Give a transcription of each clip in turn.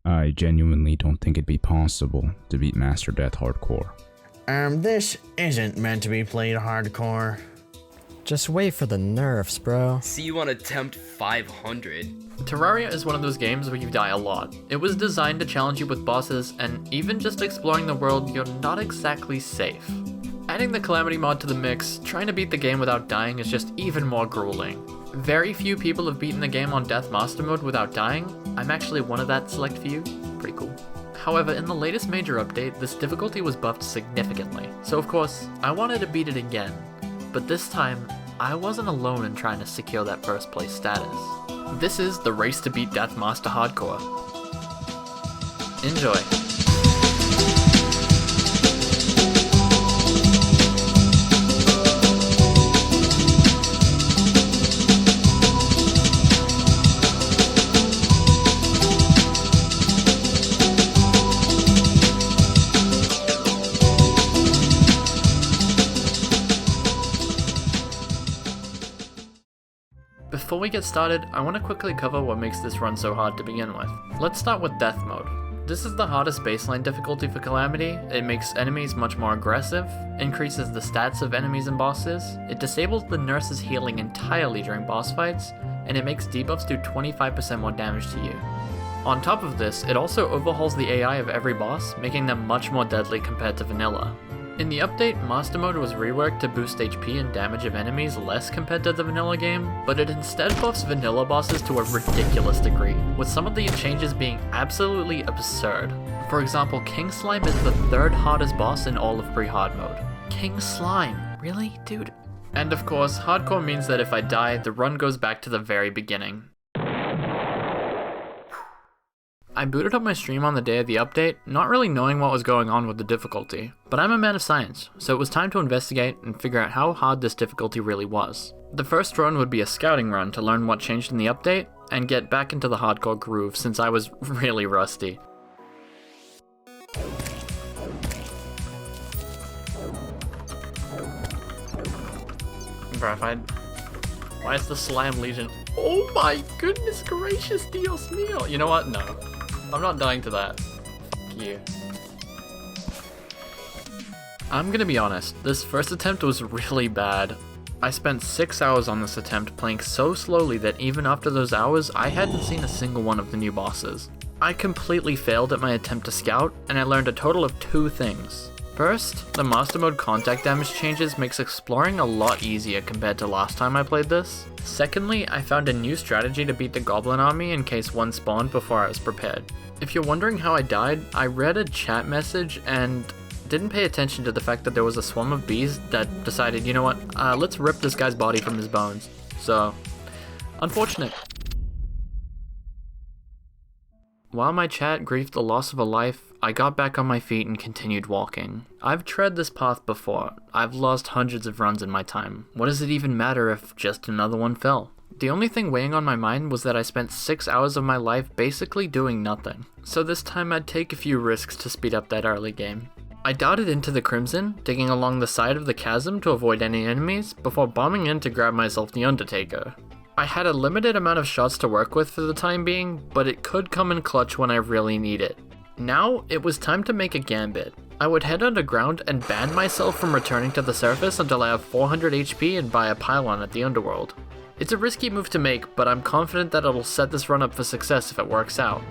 I genuinely don't think it'd be possible to beat Master Death hardcore. This isn't meant to be played hardcore. Just wait for the nerfs, bro. See you on attempt 500. Terraria is one of those games where you die a lot. It was designed to challenge you with bosses, and even just exploring the world, you're not exactly safe. Adding the Calamity mod to the mix, trying to beat the game without dying is just even more grueling. Very few people have beaten the game on Death Master mode without dying. I'm actually one of that select few. Pretty cool. However, in the latest major update, this difficulty was buffed significantly. So of course, I wanted to beat it again. But this time, I wasn't alone in trying to secure that first place status. This is the race to beat Death Master Hardcore. Enjoy. Before we get started, I want to quickly cover what makes this run so hard to begin with. Let's start with Death Mode. This is the hardest baseline difficulty for Calamity. It makes enemies much more aggressive, increases the stats of enemies and bosses, it disables the nurse's healing entirely during boss fights, and it makes debuffs do 25% more damage to you. On top of this, it also overhauls the AI of every boss, making them much more deadly compared to vanilla. In the update, Master Mode was reworked to boost HP and damage of enemies less compared to the vanilla game, but it instead buffs vanilla bosses to a ridiculous degree, with some of the changes being absolutely absurd. For example, King Slime is the third hardest boss in all of pre-hard mode. King Slime? Really? Dude. And of course, hardcore means that if I die, the run goes back to the very beginning. I booted up my stream on the day of the update, not really knowing what was going on with the difficulty, but I'm a man of science, so it was time to investigate and figure out how hard this difficulty really was. The first run would be a scouting run to learn what changed in the update, and get back into the hardcore groove since I was really rusty. Bruh, why is the Slime Legion? Oh my goodness gracious, Dios mío! You know what? No. I'm not dying to that. Fuck you. I'm gonna be honest, this first attempt was really bad. I spent 6 hours on this attempt playing so slowly that even after those hours, I hadn't seen a single one of the new bosses. I completely failed at my attempt to scout, and I learned a total of 2 things. First, the Master Mode contact damage changes makes exploring a lot easier compared to last time I played this. Secondly, I found a new strategy to beat the Goblin army in case one spawned before I was prepared. If you're wondering how I died, I read a chat message and didn't pay attention to the fact that there was a swarm of bees that decided, you know what, let's rip this guy's body from his bones. So, unfortunate. While my chat grieved the loss of a life, I got back on my feet and continued walking. I've tread this path before. I've lost hundreds of runs in my time. What does it even matter if just another one fell? The only thing weighing on my mind was that I spent 6 hours of my life basically doing nothing. So this time I'd take a few risks to speed up that early game. I darted into the Crimson, digging along the side of the chasm to avoid any enemies, before bombing in to grab myself the Undertaker. I had a limited amount of shots to work with for the time being, but it could come in clutch when I really need it. Now, it was time to make a gambit. I would head underground and ban myself from returning to the surface until I have 400 HP and buy a pylon at the underworld. It's a risky move to make, but I'm confident that it'll set this run up for success if it works out.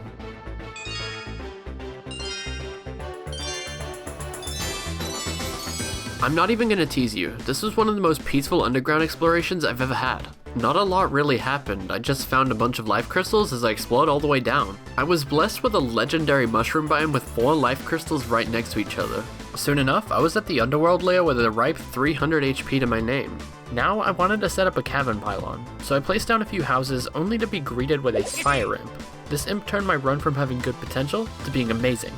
I'm not even gonna tease you, this was one of the most peaceful underground explorations I've ever had. Not a lot really happened, I just found a bunch of life crystals as I explored all the way down. I was blessed with a legendary mushroom biome with 4 life crystals right next to each other. Soon enough, I was at the underworld layer with a ripe 300 HP to my name. Now I wanted to set up a cavern pylon, so I placed down a few houses only to be greeted with a fire imp. This imp turned my run from having good potential to being amazing.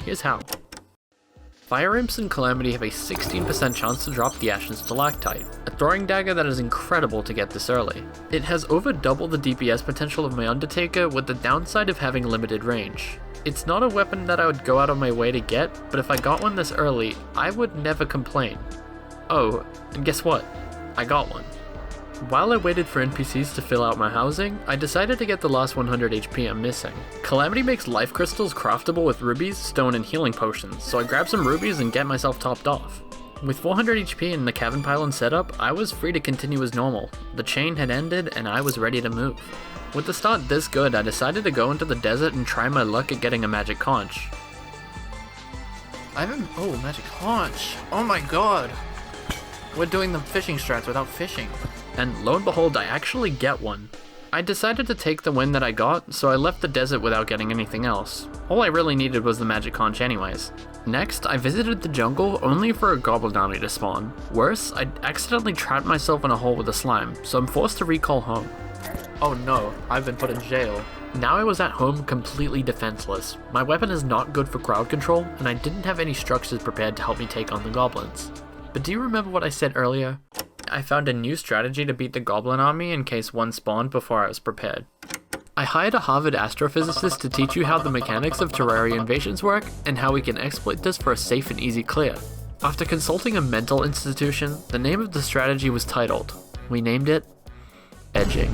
Here's how. Fire Imps in Calamity have a 16% chance to drop the Ashen Stalactite, a throwing dagger that is incredible to get this early. It has over double the DPS potential of my Undertaker with the downside of having limited range. It's not a weapon that I would go out of my way to get, but if I got one this early, I would never complain. Oh, and guess what? I got one. While I waited for NPCs to fill out my housing, I decided to get the last 100 HP I'm missing. Calamity makes life crystals craftable with rubies, stone, and healing potions, so I grabbed some rubies and get myself topped off. With 400 HP and the cavern pylon set up, I was free to continue as normal. The chain had ended and I was ready to move. With the start this good, I decided to go into the desert and try my luck at getting a magic conch. Oh, magic conch! Oh my god! We're doing the fishing strats without fishing. And lo and behold, I actually get one. I decided to take the win that I got, so I left the desert without getting anything else. All I really needed was the magic conch anyways. Next, I visited the jungle only for a goblin army to spawn. Worse, I accidentally trapped myself in a hole with a slime, so I'm forced to recall home. Oh no, I've been put in jail. Now I was at home completely defenseless. My weapon is not good for crowd control, and I didn't have any structures prepared to help me take on the goblins. But do you remember what I said earlier? I found a new strategy to beat the goblin army in case one spawned before I was prepared. I hired a Harvard astrophysicist to teach you how the mechanics of Terraria invasions work and how we can exploit this for a safe and easy clear. After consulting a mental institution, the name of the strategy was titled. We named it Edging.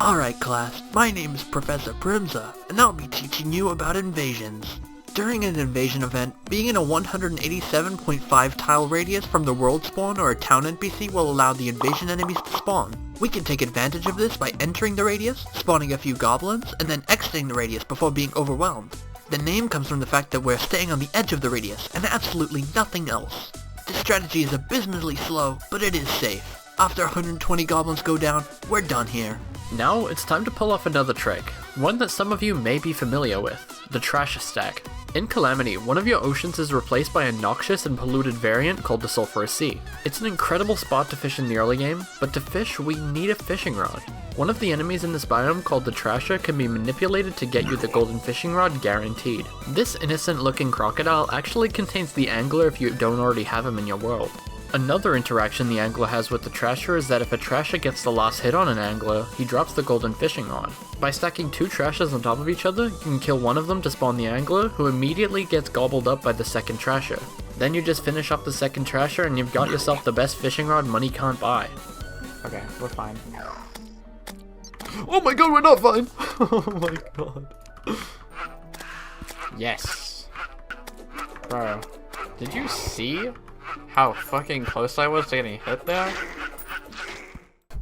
Alright class, my name is Professor Primza, and I'll be teaching you about invasions. During an invasion event, being in a 187.5 tile radius from the world spawn or a town NPC will allow the invasion enemies to spawn. We can take advantage of this by entering the radius, spawning a few goblins, and then exiting the radius before being overwhelmed. The name comes from the fact that we're staying on the edge of the radius, and absolutely nothing else. This strategy is abysmally slow, but it is safe. After 120 goblins go down, we're done here. Now it's time to pull off another trick, one that some of you may be familiar with, the trash stack. In Calamity, one of your oceans is replaced by a noxious and polluted variant called the Sulphurous Sea. It's an incredible spot to fish in the early game, but to fish we need a fishing rod. One of the enemies in this biome called the Trasher can be manipulated to get you the golden fishing rod guaranteed. This innocent looking crocodile actually contains the angler if you don't already have him in your world. Another interaction the angler has with the Trasher is that if a Trasher gets the last hit on an angler, he drops the golden fishing rod. By stacking two Trashers on top of each other, you can kill one of them to spawn the angler, who immediately gets gobbled up by the second Trasher. Then you just finish up the second Trasher and you've got yourself the best fishing rod money can't buy. Okay, we're fine. Oh my god, we're not fine! Oh my god. Yes. Bro, did you see how fucking close I was to getting hit there?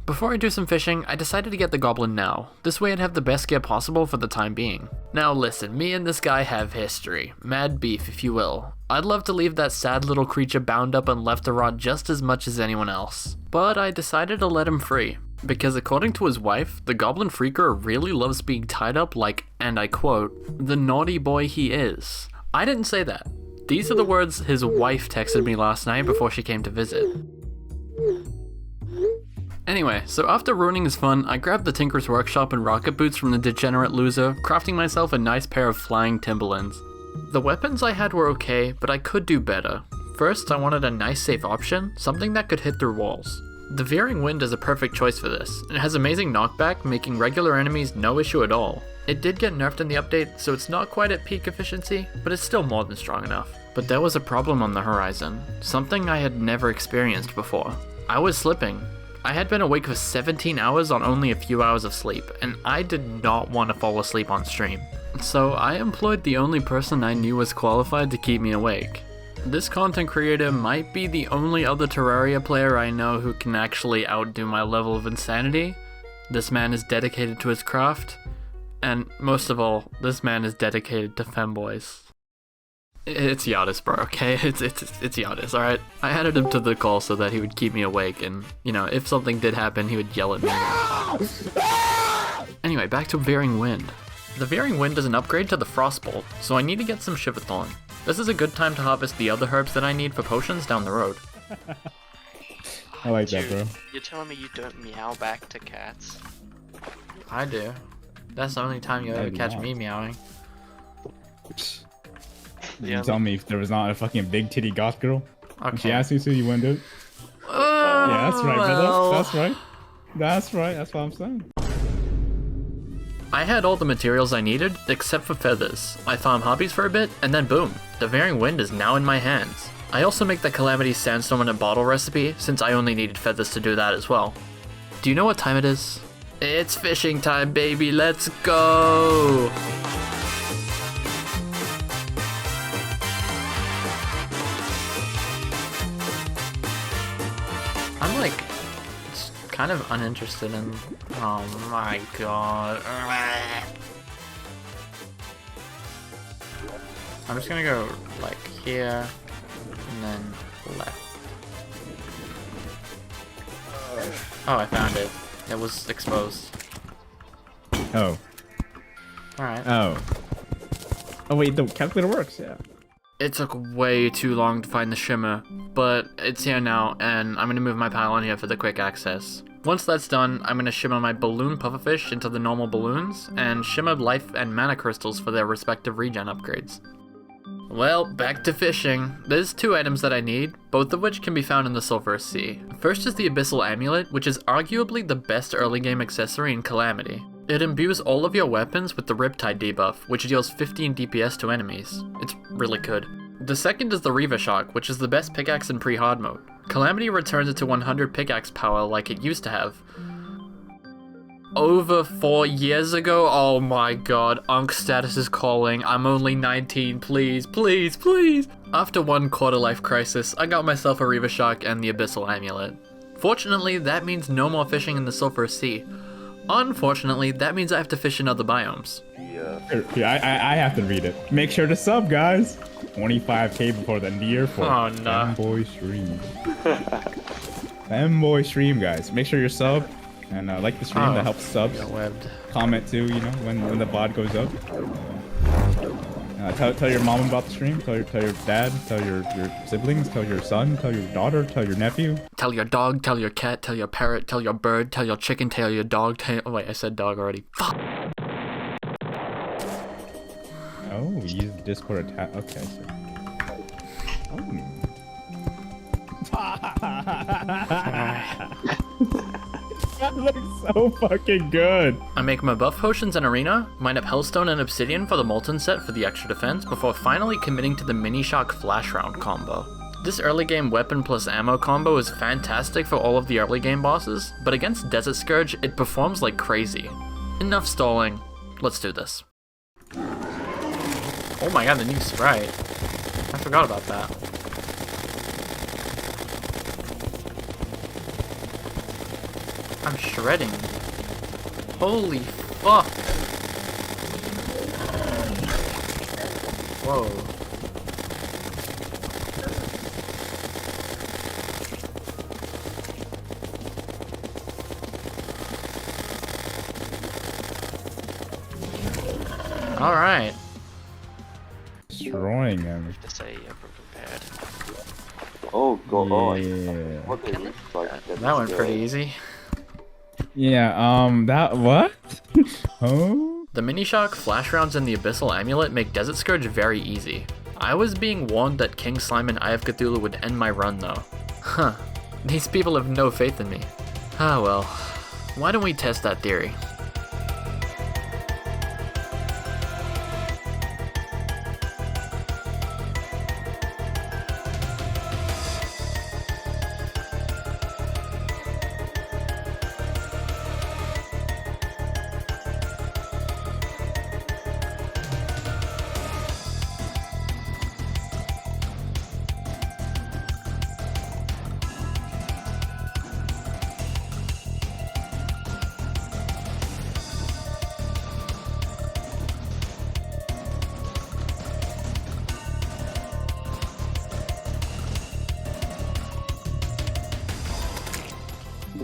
Before I do some fishing, I decided to get the goblin now. This way I'd have the best gear possible for the time being. Now listen, me and this guy have history. Mad beef, if you will. I'd love to leave that sad little creature bound up and left to rot just as much as anyone else. But I decided to let him free. Because according to his wife, the goblin freaker really loves being tied up like, and I quote, the naughty boy he is. I didn't say that. These are the words his wife texted me last night before she came to visit. Anyway, so after ruining his fun, I grabbed the Tinker's Workshop and rocket boots from the degenerate loser, crafting myself a nice pair of flying Timberlands. The weapons I had were okay, but I could do better. First, I wanted a nice safe option, something that could hit through walls. The Veering Wind is a perfect choice for this. It has amazing knockback, making regular enemies no issue at all. It did get nerfed in the update, so it's not quite at peak efficiency, but it's still more than strong enough. But there was a problem on the horizon, something I had never experienced before. I was slipping. I had been awake for 17 hours on only a few hours of sleep, and I did not want to fall asleep on stream. So I employed the only person I knew was qualified to keep me awake. This content creator might be the only other Terraria player I know who can actually outdo my level of insanity. This man is dedicated to his craft, and most of all, this man is dedicated to femboys. It's Yadis, bro, okay? It's Yadis, alright? I added him to the call so that he would keep me awake, and, you know, if something did happen, he would yell at me. Anyway, back to Veering Wind. The Veering Wind is an upgrade to the Frostbolt, so I need to get some Shiverthorn. This is a good time to harvest the other herbs that I need for potions down the road. I like that, bro. You're telling me you don't meow back to cats? I do. That's the only time you'll ever catch me meowing. You tell me if there was not a fucking big titty goth girl. Okay. She asked you so you wouldn't do it? Yeah, that's right, brother. That's right. That's right, that's what I'm saying. I had all the materials I needed, except for feathers. I farmed hobbies for a bit, and then boom, the Veering Wind is now in my hands. I also make the Calamity Sandstorm in a bottle recipe, since I only needed feathers to do that as well. Do you know what time it is? It's fishing time, baby, let's go! I'm like, kind of uninterested in, oh my god. I'm just gonna go like here, and then left. Oh, I found it. It was exposed. Oh. Alright. Oh. Oh wait, the calculator works, yeah. It took way too long to find the shimmer, but it's here now, and I'm gonna move my pylon here for the quick access. Once that's done, I'm gonna shimmer my balloon pufferfish into the normal balloons, and shimmer life and mana crystals for their respective regen upgrades. Well, back to fishing. There's 2 items that I need, both of which can be found in the Sulphurous Sea. First is the Abyssal Amulet, which is arguably the best early game accessory in Calamity. It imbues all of your weapons with the Riptide debuff, which deals 15 DPS to enemies. It's really good. The second is the Reaver Shock, which is the best pickaxe in pre-hard mode. Calamity returns it to 100 pickaxe power like it used to have. Over 4 years ago? Oh my god, Unk status is calling. I'm only 19, please, please, please! After 1 quarter life crisis, I got myself a Reaver Shock and the Abyssal Amulet. Fortunately, that means no more fishing in the Sulphurous Sea. Unfortunately, that means I have to fish in other biomes. Yeah, I have to read it. Make sure to sub, guys. 25k before the year for Femboy stream. Femboy stream, guys. Make sure you're sub. And like the stream, that helps subs. Comment too, you know, when the VOD goes up. Tell your mom about the stream. Tell your dad. Tell your siblings. Tell your son. Tell your daughter. Tell your nephew. Tell your dog. Tell your cat. Tell your parrot. Tell your bird. Tell your chicken. Tell your dog. Oh wait, I said dog already. Fuck. Oh, use Discord attack. Okay. That looks so fucking good. I make my buff potions in Arena, mine up Hellstone and Obsidian for the Molten set for the extra defense, before finally committing to the Mini Shock Flash Round combo. This early game weapon plus ammo combo is fantastic for all of the early game bosses, but against Desert Scourge, it performs like crazy. Enough stalling, let's do this. Oh my god, the new sprite. I forgot about that. I'm shredding. Holy fuck. Whoa. Alright. Destroying them. To say you're prepared. Oh god. Yeah. That went pretty easy. Yeah, that, what? Oh? The Mini Shock, Flash Rounds, and the Abyssal Amulet make Desert Scourge very easy. I was being warned that King Slime and Eye of Cthulhu would end my run though. Huh. These people have no faith in me. Ah well. Why don't we test that theory?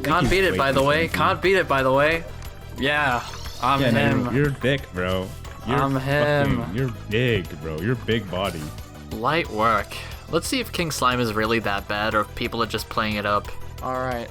Can't beat it, by the way. Can't beat it, by the way. Yeah, I'm him. No, you're thick, bro. I'm him. You're big, bro. You're big body. Light work. Let's see if King Slime is really that bad or if people are just playing it up. Alright.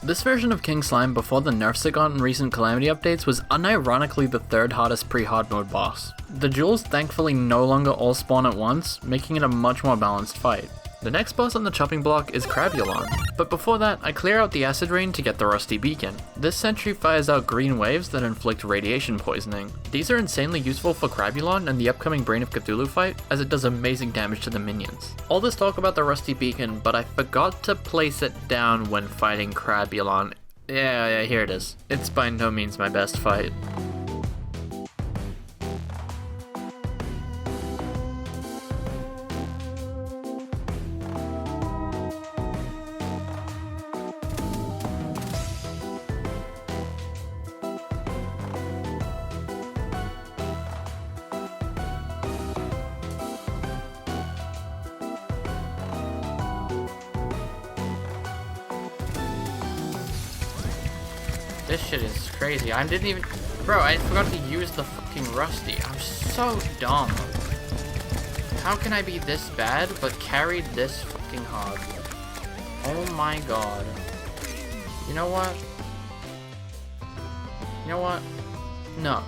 This version of King Slime before the nerfs it got in recent Calamity updates was unironically the third hardest pre-hard mode boss. The jewels thankfully no longer all spawn at once, making it a much more balanced fight. The next boss on the chopping block is Crabulon, but before that I clear out the acid rain to get the rusty beacon. This sentry fires out green waves that inflict radiation poisoning. These are insanely useful for Crabulon and the upcoming Brain of Cthulhu fight, as it does amazing damage to the minions. All this talk about the rusty beacon, but I forgot to place it down when fighting Crabulon. Yeah, here it is. It's by no means my best fight. This shit is crazy. I didn't even... Bro, I forgot to use the fucking Rusty. I'm so dumb. How can I be this bad, but carry this fucking hard? Oh my god. You know what? You know what? No.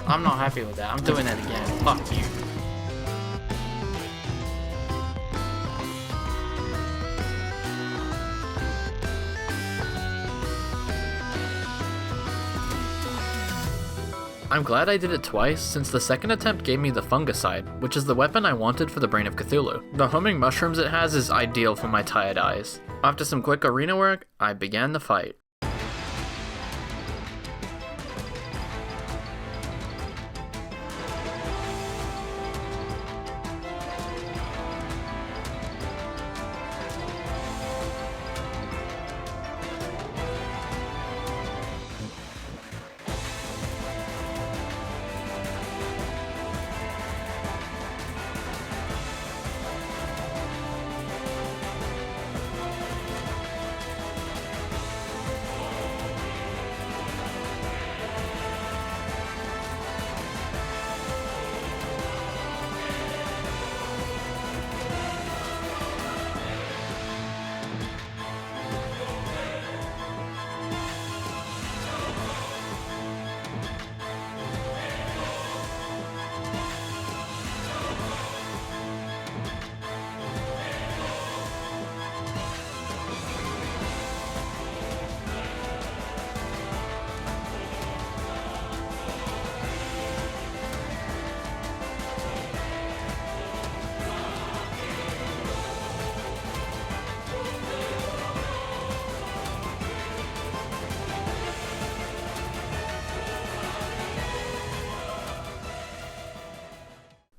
I'm not happy with that. I'm doing that again. Fuck you. I'm glad I did it twice, since the second attempt gave me the fungicide, which is the weapon I wanted for the Brain of Cthulhu. The humming mushrooms it has is ideal for my tired eyes. After some quick arena work, I began the fight.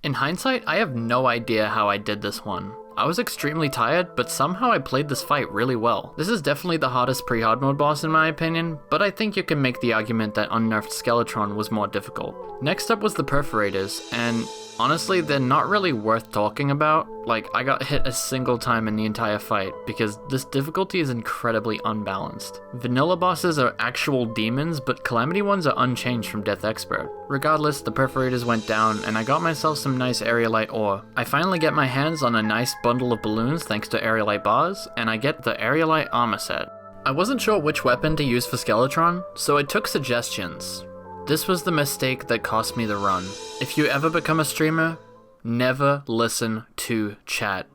In hindsight, I have no idea how I did this one. I was extremely tired, but somehow I played this fight really well. This is definitely the hardest pre-hard mode boss in my opinion, but I think you can make the argument that unnerfed Skeletron was more difficult. Next up was the Perforators, and honestly, they're not really worth talking about. Like, I got hit a single time in the entire fight, because this difficulty is incredibly unbalanced. Vanilla bosses are actual demons, but Calamity ones are unchanged from Death Expert. Regardless, the Perforators went down, and I got myself some nice Aerolite ore. I finally get my hands on a nice bundle of balloons thanks to Aerolite bars, and I get the Aerolite armor set. I wasn't sure which weapon to use for Skeletron, so I took suggestions. This was the mistake that cost me the run. If you ever become a streamer, never listen to chat.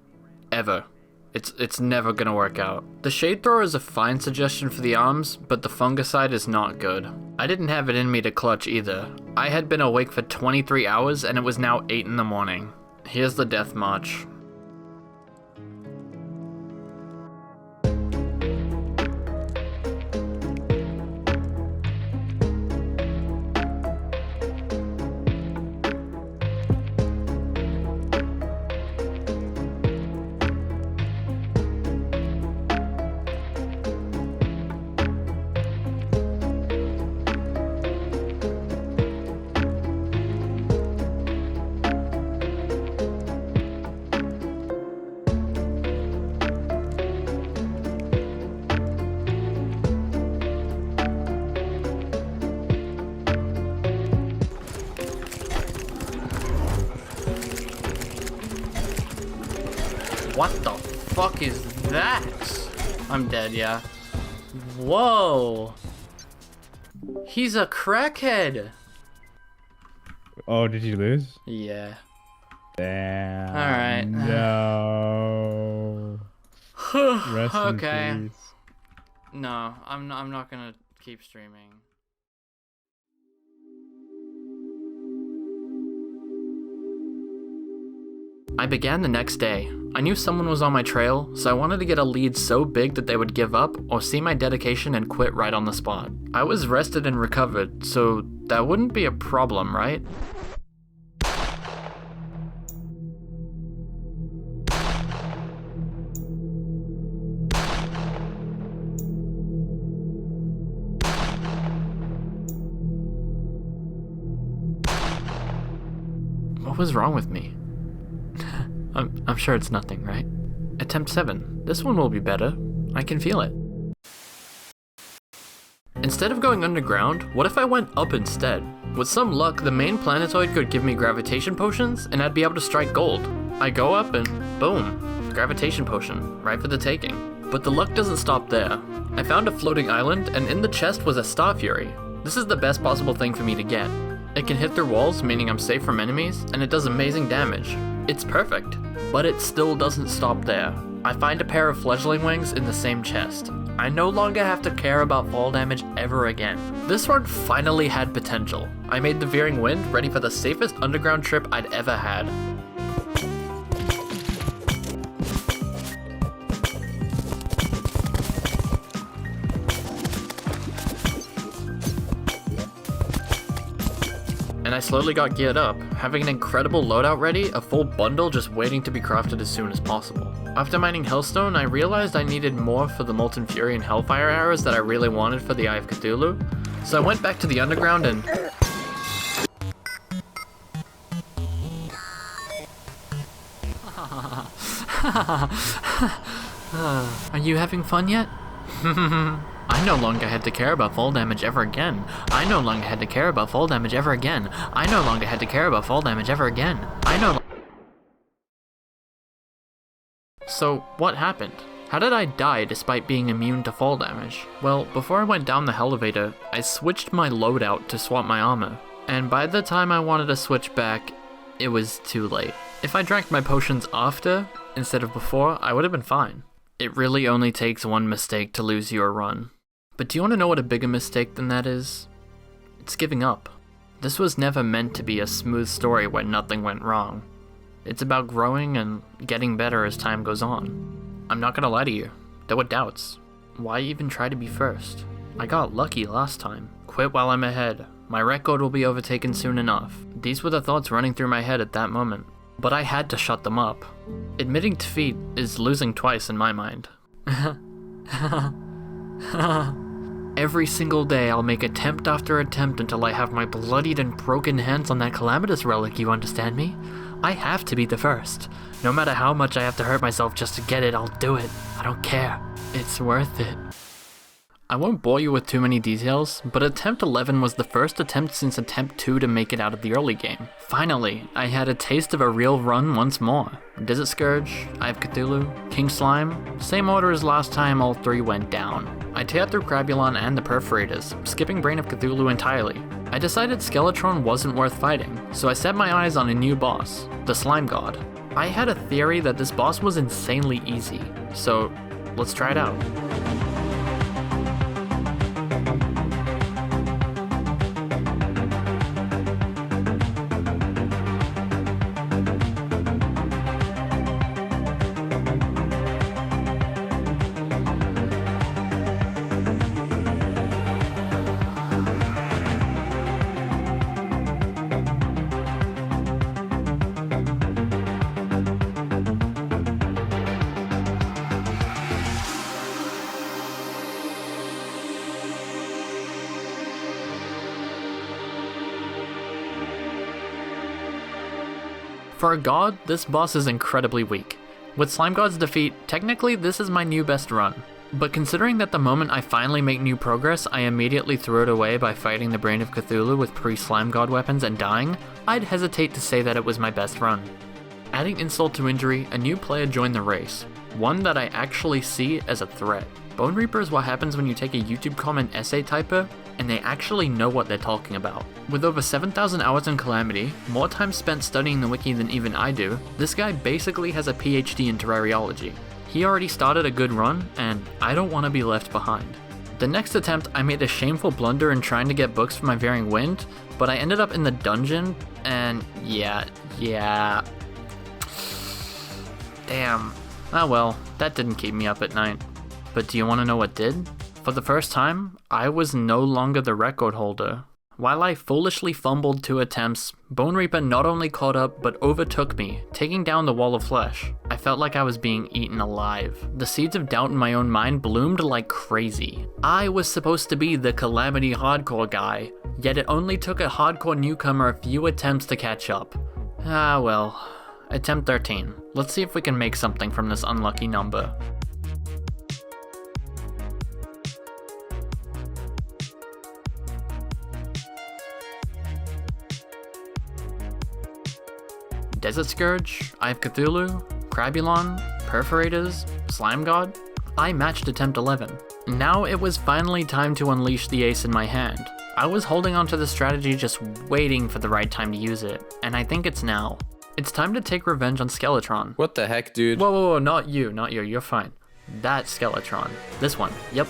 Ever. It's never gonna work out. The Shade Thrower is a fine suggestion for the arms, but the fungicide is not good. I didn't have it in me to clutch either. I had been awake for 23 hours and it was now 8 in the morning. Here's the Death March. What the fuck is that? I'm dead, yeah. Whoa! He's a crackhead! Oh, did you lose? Yeah. Damn. Alright. No. Rest okay. in peace. No, I'm not gonna keep streaming. I began the next day. I knew someone was on my trail, so I wanted to get a lead so big that they would give up or see my dedication and quit right on the spot. I was rested and recovered, so that wouldn't be a problem, right? What was wrong with me? I'm sure it's nothing, right? Attempt 7. This one will be better. I can feel it. Instead of going underground, what if I went up instead? With some luck, the main planetoid could give me gravitation potions, and I'd be able to strike gold. I go up and boom, gravitation potion, right for the taking. But the luck doesn't stop there. I found a floating island, and in the chest was a Star Fury. This is the best possible thing for me to get. It can hit through walls, meaning I'm safe from enemies, and it does amazing damage. It's perfect, but it still doesn't stop there. I find a pair of fledgling wings in the same chest. I no longer have to care about fall damage ever again. This run finally had potential. I made the Veering Wind ready for the safest underground trip I'd ever had. And I slowly got geared up, having an incredible loadout ready, a full bundle just waiting to be crafted as soon as possible. After mining Hellstone, I realized I needed more for the Molten Fury and Hellfire arrows that I really wanted for the Eye of Cthulhu, so I went back to the underground and... Are you having fun yet? I no longer had to care about fall damage ever again. I no longer had to care about fall damage ever again. I no longer had to care about fall damage ever again. So, what happened? How did I die despite being immune to fall damage? Well, before I went down the elevator, I switched my loadout to swap my armor. And by the time I wanted to switch back, it was too late. If I drank my potions after, instead of before, I would have been fine. It really only takes one mistake to lose your run. But do you want to know what a bigger mistake than that is? It's giving up. This was never meant to be a smooth story where nothing went wrong. It's about growing and getting better as time goes on. I'm not gonna lie to you, there were doubts. Why even try to be first? I got lucky last time. Quit while I'm ahead. My record will be overtaken soon enough. These were the thoughts running through my head at that moment. But I had to shut them up. Admitting defeat is losing twice in my mind. Every single day I'll make attempt after attempt until I have my bloodied and broken hands on that Calamitous relic, you understand me? I have to be the first. No matter how much I have to hurt myself just to get it, I'll do it. I don't care. It's worth it. I won't bore you with too many details, but attempt 11 was the first attempt since attempt 2 to make it out of the early game. Finally, I had a taste of a real run once more. Desert Scourge, Eye of Cthulhu, King Slime, same order as last time all three went down. I teared through Crabulon and the Perforators, skipping Brain of Cthulhu entirely. I decided Skeletron wasn't worth fighting, so I set my eyes on a new boss, the Slime God. I had a theory that this boss was insanely easy, so let's try it out. For a god, this boss is incredibly weak. With Slime God's defeat, technically this is my new best run. But considering that the moment I finally make new progress, I immediately threw it away by fighting the Brain of Cthulhu with pre-Slime God weapons and dying, I'd hesitate to say that it was my best run. Adding insult to injury, a new player joined the race, one that I actually see as a threat. Bone Reaper is what happens when you take a YouTube comment essay typer and they actually know what they're talking about. With over 7,000 hours in Calamity, more time spent studying the wiki than even I do, this guy basically has a PhD in terrariology. He already started a good run, and I don't want to be left behind. The next attempt, I made a shameful blunder in trying to get books for my Varying Wind, but I ended up in the dungeon, and yeah. Damn. Ah well, that didn't keep me up at night. But do you want to know what did? For the first time, I was no longer the record holder. While I foolishly fumbled 2 attempts, Bone Reaper not only caught up but overtook me, taking down the wall of flesh. I felt like I was being eaten alive. The seeds of doubt in my own mind bloomed like crazy. I was supposed to be the Calamity hardcore guy, yet it only took a hardcore newcomer a few attempts to catch up. Ah well. Attempt 13. Let's see if we can make something from this unlucky number. Desert Scourge, Eye of Cthulhu, Crabulon, Perforators, Slime God. I matched attempt 11. Now it was finally time to unleash the ace in my hand. I was holding onto the strategy just waiting for the right time to use it, and I think it's now. It's time to take revenge on Skeletron. What the heck, dude? Whoa, not you, you're fine. That Skeletron. This one, yep.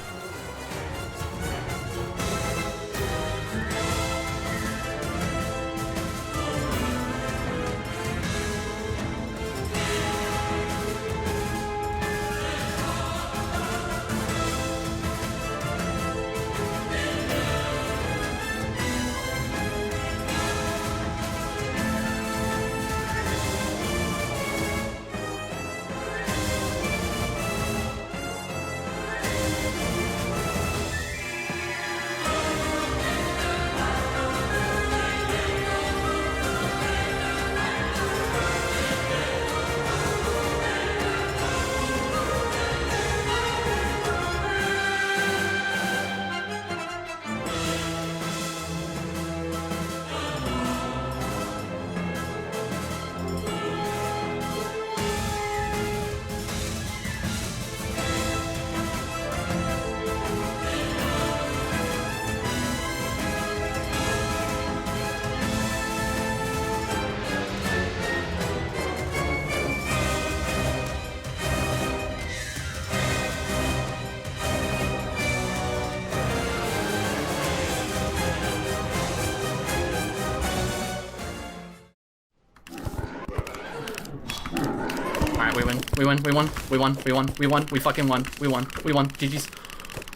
We fucking won. We won. GG's.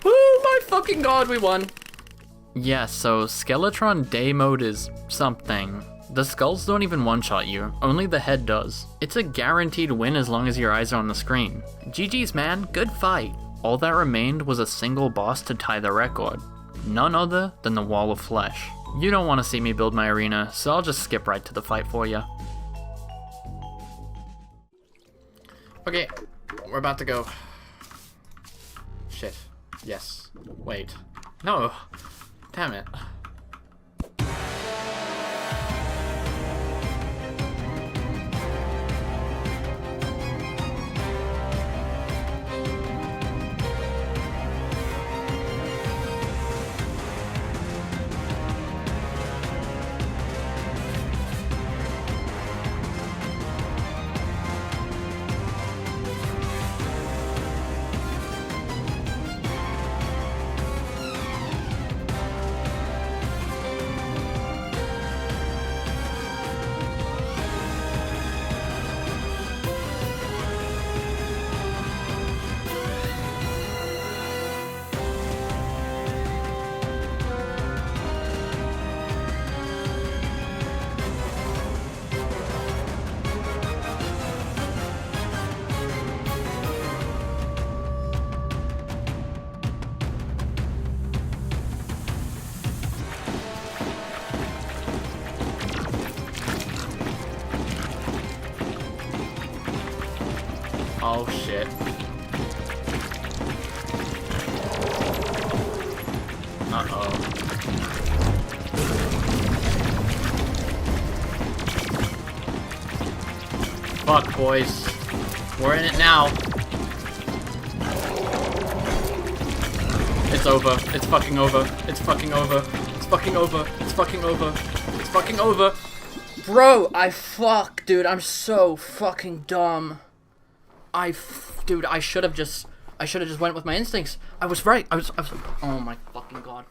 Woo, my fucking god, we won. Yeah, so Skeletron Day mode is something. The skulls don't even one-shot you, only the head does. It's a guaranteed win as long as your eyes are on the screen. GG's man, good fight. All that remained was a single boss to tie the record. None other than the Wall of Flesh. You don't want to see me build my arena, so I'll just skip right to the fight for you. Okay, we're about to go. Shit. Yes. Wait. No. Damn it. Oh shit. Uh-oh. Fuck, boys. We're in it now. It's over. It's fucking over. It's fucking over. It's fucking over. It's fucking over. It's fucking over. Bro, dude, I'm so fucking dumb. Dude, I should have just went with my instincts. I was right. I was, oh my fucking god.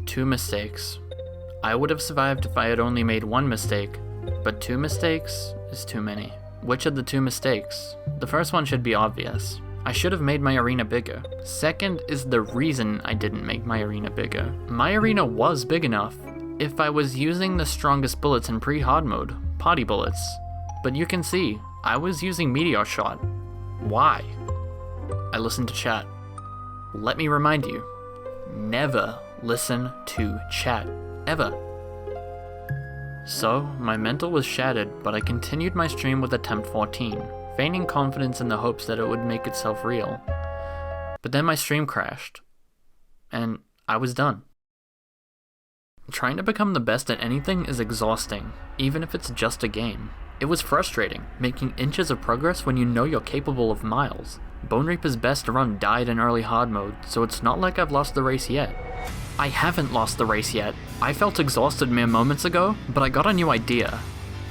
2 mistakes. I would have survived if I had only made 1 mistake, but 2 mistakes is too many. Which of the 2 mistakes? The first one should be obvious. I should have made my arena bigger. Second is the reason I didn't make my arena bigger. My arena was big enough if I was using the strongest bullets in pre-hard mode, potty bullets. But you can see, I was using Meteor Shot. Why? I listened to chat. Let me remind you, never listen to chat, ever. So, my mental was shattered, but I continued my stream with attempt 14, feigning confidence in the hopes that it would make itself real. But then my stream crashed, and I was done. Trying to become the best at anything is exhausting, even if it's just a game. It was frustrating, making inches of progress when you know you're capable of miles. Bone Reaper's best run died in early hard mode, so it's not like I've lost the race yet. I haven't lost the race yet. I felt exhausted mere moments ago, but I got a new idea.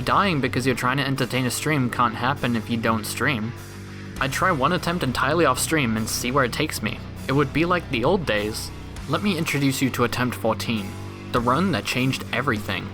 Dying because you're trying to entertain a stream can't happen if you don't stream. I'd try 1 attempt entirely off stream and see where it takes me. It would be like the old days. Let me introduce you to attempt 14, the run that changed everything.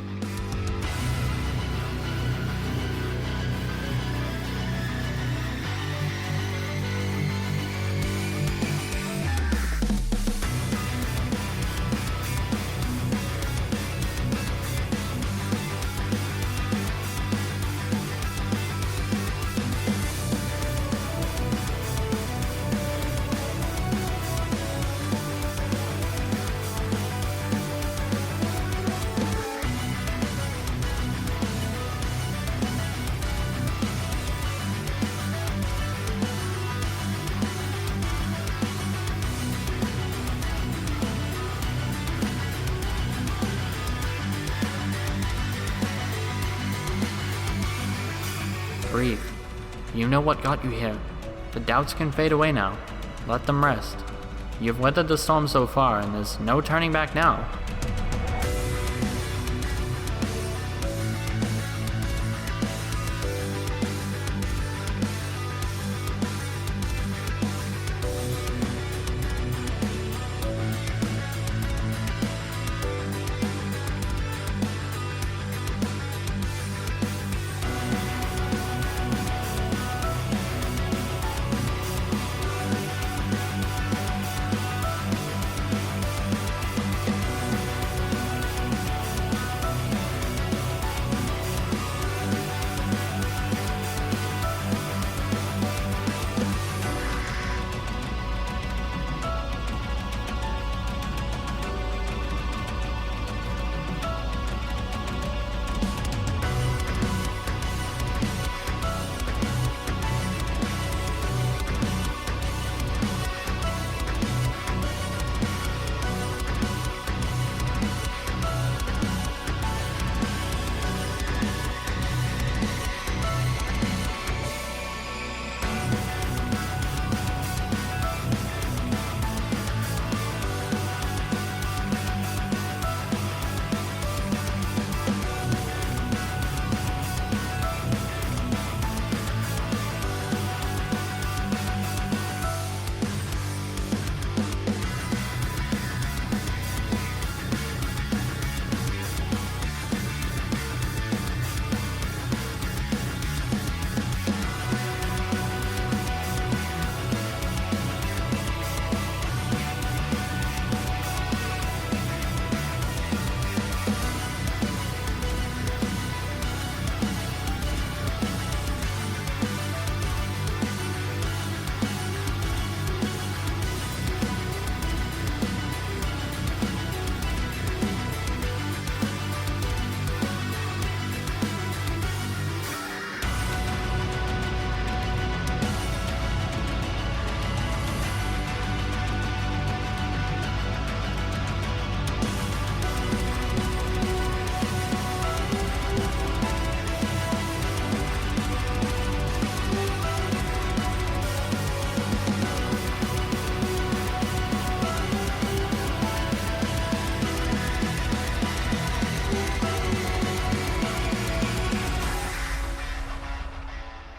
Breathe. You know what got you here. The doubts can fade away now. Let them rest. You've weathered the storm so far, and there's no turning back now.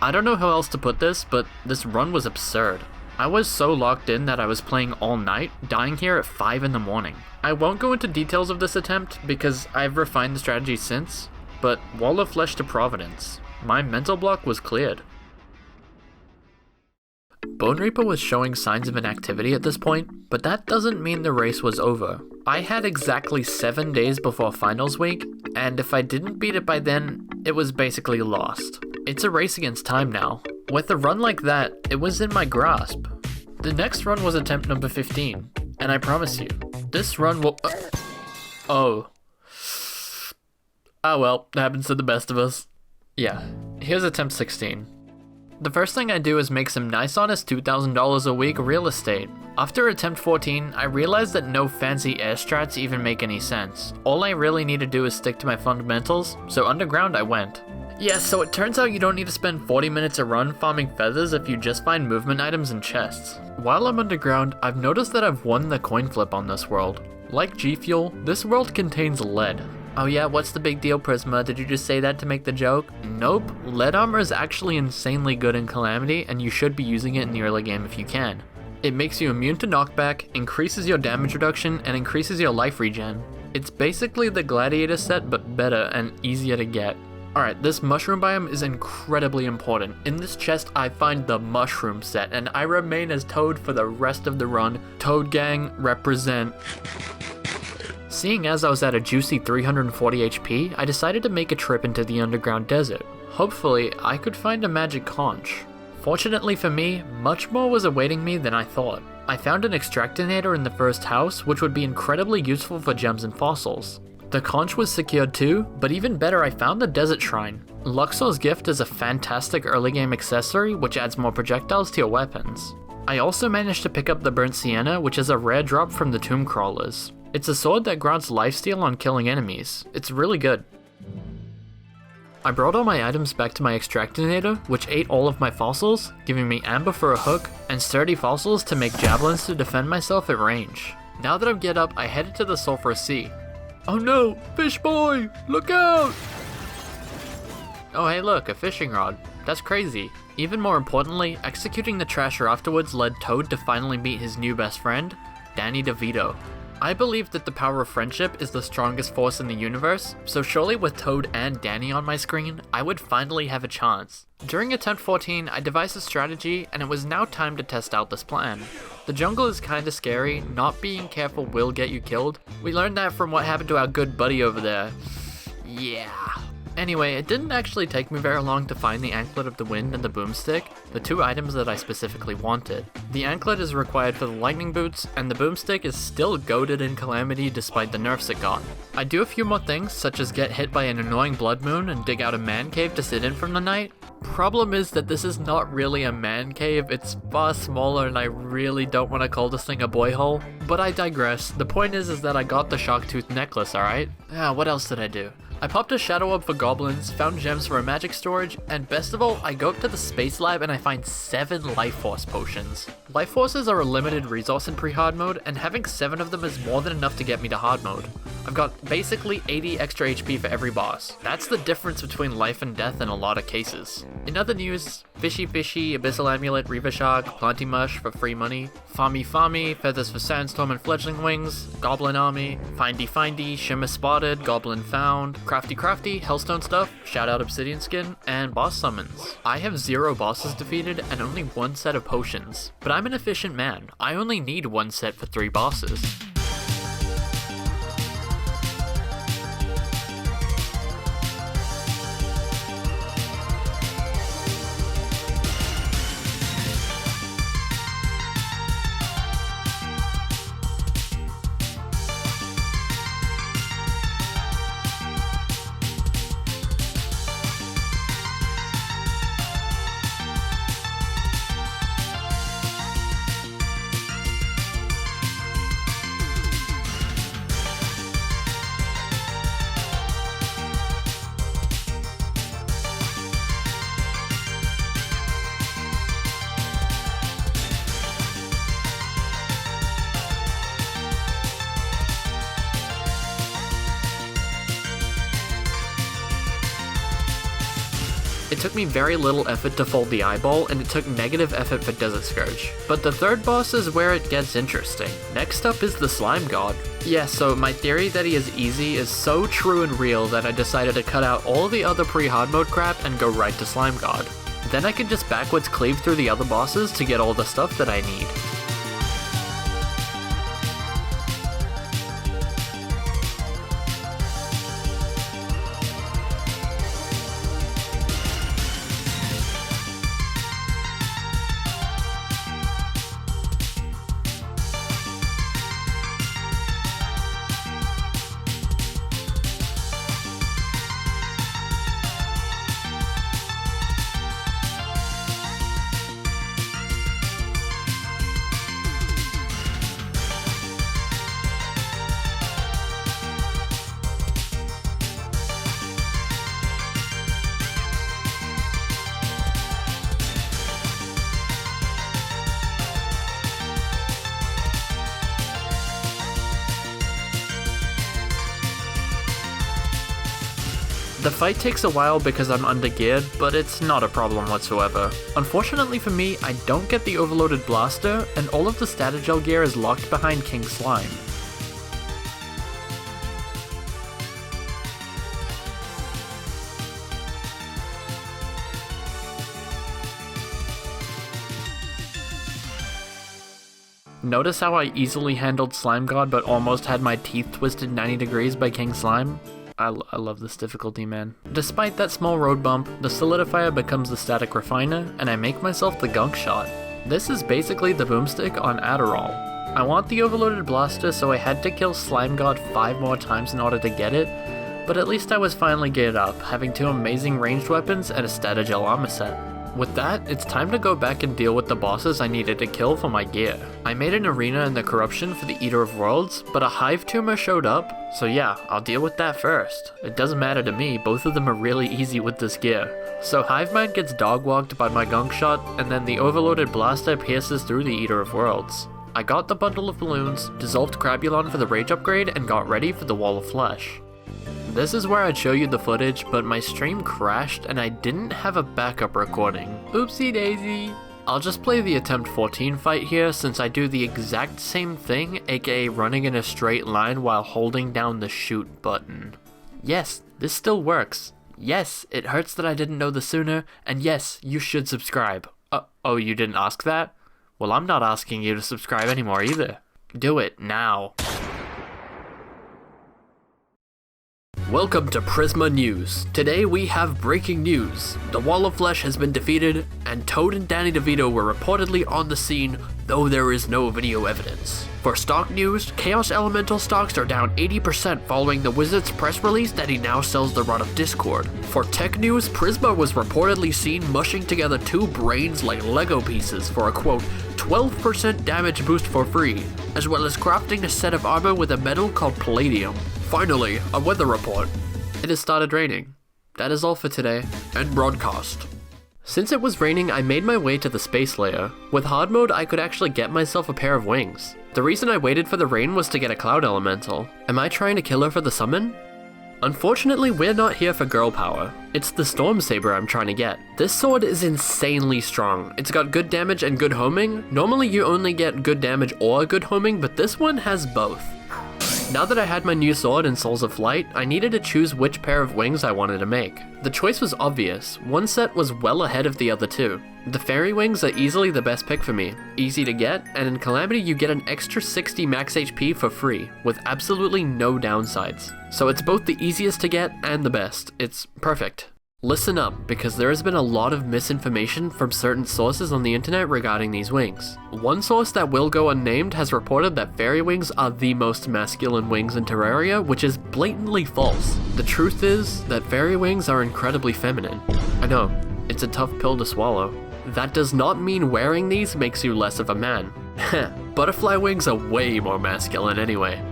I don't know how else to put this, but this run was absurd. I was so locked in that I was playing all night, dying here at 5 in the morning. I won't go into details of this attempt because I've refined the strategy since, but Wall of Flesh to Providence. My mental block was cleared. Bone Reaper was showing signs of inactivity at this point, but that doesn't mean the race was over. I had exactly 7 days before finals week, and if I didn't beat it by then, it was basically lost. It's a race against time now. With a run like that, it was in my grasp. The next run was attempt number 15, and I promise you, this run will... Oh well, happens to the best of us. Yeah, here's attempt 16. The first thing I do is make some nice honest $2,000 a week real estate. After attempt 14, I realized that no fancy air strats even make any sense. All I really need to do is stick to my fundamentals, so underground I went. Yeah, so it turns out you don't need to spend 40 minutes a run farming feathers if you just find movement items in chests. While I'm underground, I've noticed that I've won the coin flip on this world. Like G Fuel, this world contains lead. Oh yeah, what's the big deal, Prisma? Did you just say that to make the joke? Nope, lead armor is actually insanely good in Calamity, and you should be using it in the early game if you can. It makes you immune to knockback, increases your damage reduction, and increases your life regen. It's basically the Gladiator set, but better and easier to get. Alright, this mushroom biome is incredibly important. In this chest, I find the mushroom set, and I remain as Toad for the rest of the run. Toad Gang, represent. Seeing as I was at a juicy 340 HP, I decided to make a trip into the underground desert. Hopefully, I could find a magic conch. Fortunately for me, much more was awaiting me than I thought. I found an extractinator in the first house, which would be incredibly useful for gems and fossils. The conch was secured too, but even better, I found the desert shrine. Luxor's gift is a fantastic early game accessory which adds more projectiles to your weapons. I also managed to pick up the burnt sienna, which is a rare drop from the tomb crawlers. It's a sword that grants lifesteal on killing enemies. It's really good. I brought all my items back to my extractinator, which ate all of my fossils, giving me amber for a hook, and sturdy fossils to make javelins to defend myself at range. Now that I'm get up, I headed to the sulfurous sea. Oh no, fish boy, look out! Oh hey look, a fishing rod. That's crazy. Even more importantly, executing the trasher afterwards led Toad to finally meet his new best friend, Danny DeVito. I believe that the power of friendship is the strongest force in the universe, so surely with Toad and Danny on my screen, I would finally have a chance. During attempt 14, I devised a strategy, and it was now time to test out this plan. The jungle is kinda scary, not being careful will get you killed. We learned that from what happened to our good buddy over there. Yeah. Anyway, it didn't actually take me very long to find the Anklet of the Wind and the Boomstick, the two items that I specifically wanted. The Anklet is required for the lightning boots, and the Boomstick is still goated in Calamity despite the nerfs it got. I do a few more things, such as get hit by an annoying blood moon and dig out a man cave to sit in from the night. Problem is that this is not really a man cave, it's far smaller and I really don't want to call this thing a boy hole. But I digress, the point is that I got the Sharktooth necklace, alright? What else did I do? I popped a Shadow Orb for goblins, found gems for a magic storage, and best of all, I go up to the space lab and I find 7 life force potions. Life forces are a limited resource in pre-hard mode, and having 7 of them is more than enough to get me to hard mode. I've got basically 80 extra HP for every boss. That's the difference between life and death in a lot of cases. In other news, Fishy Fishy, Abyssal Amulet, Reaver Shark, Planty Mush for free money, Fami Fami, Feathers for Sandstorm and Fledgling Wings, Goblin Army, Findy Findy, Shimmer Spotted, Goblin Found, Crafty Crafty, Hellstone Stuff, Shout Out Obsidian Skin, and Boss Summons. I have 0 bosses defeated and only 1 set of potions. But I'm an efficient man, I only need 1 set for 3 bosses. It took me very little effort to fold the eyeball, and it took negative effort for Desert Scourge. But the third boss is where it gets interesting. Next up is the Slime God. Yeah, so my theory that he is easy is so true and real that I decided to cut out all the other pre-hard mode crap and go right to Slime God. Then I can just backwards cleave through the other bosses to get all the stuff that I need. The fight takes a while because I'm undergeared, but it's not a problem whatsoever. Unfortunately for me, I don't get the overloaded blaster, and all of the Statagel gear is locked behind King Slime. Notice how I easily handled Slime God but almost had my teeth twisted 90 degrees by King Slime? I love this difficulty, man. Despite that small road bump, the Solidifier becomes the Static Refiner, and I make myself the Gunk Shot. This is basically the Boomstick on Adderall. I want the Overloaded Blaster, so I had to kill Slime God 5 more times in order to get it, but at least I was finally geared up, having 2 amazing ranged weapons and a Statagel armor set. With that, it's time to go back and deal with the bosses I needed to kill for my gear. I made an arena in the Corruption for the Eater of Worlds, but a Hive Tumor showed up, so yeah, I'll deal with that first. It doesn't matter to me, both of them are really easy with this gear. So Hivemind gets dog-walked by my Gunk Shot, and then the Overloaded Blaster pierces through the Eater of Worlds. I got the Bundle of Balloons, dissolved Crabulon for the Rage upgrade, and got ready for the Wall of Flesh. This is where I'd show you the footage, but my stream crashed and I didn't have a backup recording. Oopsie daisy. I'll just play the Attempt 14 fight here since I do the exact same thing, aka running in a straight line while holding down the shoot button. Yes, this still works. Yes, it hurts that I didn't know this sooner, and yes, you should subscribe. Oh, you didn't ask that? Well, I'm not asking you to subscribe anymore either. Do it now. Welcome to Prisma News. Today we have breaking news. The Wall of Flesh has been defeated, and Toad and Danny DeVito were reportedly on the scene, though there is no video evidence. For stock news, Chaos Elemental stocks are down 80% following the Wizard's press release that he now sells the Rod of Discord. For tech news, Prisma was reportedly seen mushing together 2 brains like Lego pieces for a quote, 12% damage boost for free, as well as crafting a set of armor with a metal called Palladium. Finally, a weather report. It has started raining. That is all for today. End broadcast. Since it was raining, I made my way to the space layer. With hard mode, I could actually get myself a pair of wings. The reason I waited for the rain was to get a cloud elemental. Am I trying to kill her for the summon? Unfortunately, we're not here for girl power. It's the Storm Saber I'm trying to get. This sword is insanely strong. It's got good damage and good homing. Normally you only get good damage or good homing, but this one has both. Now that I had my new sword and Souls of Flight, I needed to choose which pair of wings I wanted to make. The choice was obvious. One set was well ahead of the other 2. The fairy wings are easily the best pick for me. Easy to get, and in Calamity you get an extra 60 max HP for free, with absolutely no downsides. So it's both the easiest to get and the best. It's perfect. Listen up, because there has been a lot of misinformation from certain sources on the internet regarding these wings. One source that will go unnamed has reported that fairy wings are the most masculine wings in Terraria, which is blatantly false. The truth is that fairy wings are incredibly feminine. I know, it's a tough pill to swallow. That does not mean wearing these makes you less of a man. Heh, butterfly wings are way more masculine anyway.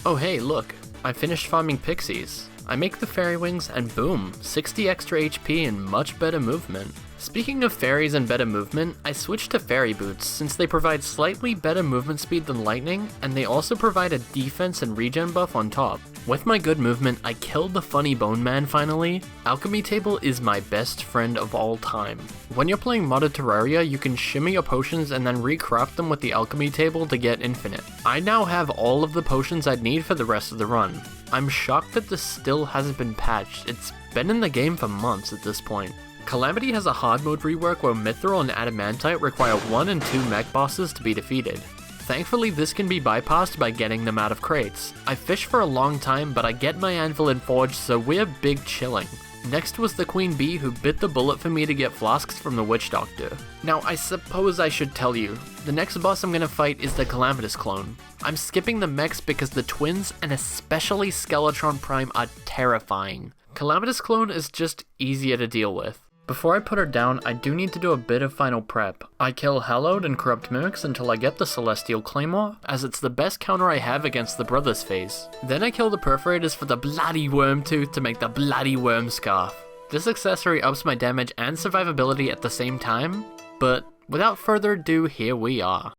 Oh hey, look, I finished farming pixies. I make the fairy wings and boom, 60 extra HP and much better movement. Speaking of fairies and better movement, I switched to fairy boots since they provide slightly better movement speed than lightning, and they also provide a defense and regen buff on top. With my good movement, I killed the funny bone man finally. Alchemy table is my best friend of all time. When you're playing modded Terraria, you can shimmy your potions and then recraft them with the alchemy table to get infinite. I now have all of the potions I'd need for the rest of the run. I'm shocked that this still hasn't been patched. It's been in the game for months at this point. Calamity has a hard mode rework where Mithril and Adamantite require 1 and 2 mech bosses to be defeated. Thankfully, this can be bypassed by getting them out of crates. I fished for a long time, but I get my anvil and forge, so we're big chilling. Next was the Queen Bee, who bit the bullet for me to get flasks from the Witch Doctor. Now, I suppose I should tell you, the next boss I'm gonna fight is the Calamitous clone. I'm skipping the mechs because the twins, and especially Skeletron Prime, are terrifying. Calamitous clone is just easier to deal with. Before I put her down, I do need to do a bit of final prep. I kill Hallowed and Corrupt Mimics until I get the Celestial Claymore, as it's the best counter I have against the Brothers phase. Then I kill the Perforators for the bloody Worm Tooth to make the bloody Worm Scarf. This accessory ups my damage and survivability at the same time, but without further ado, here we are.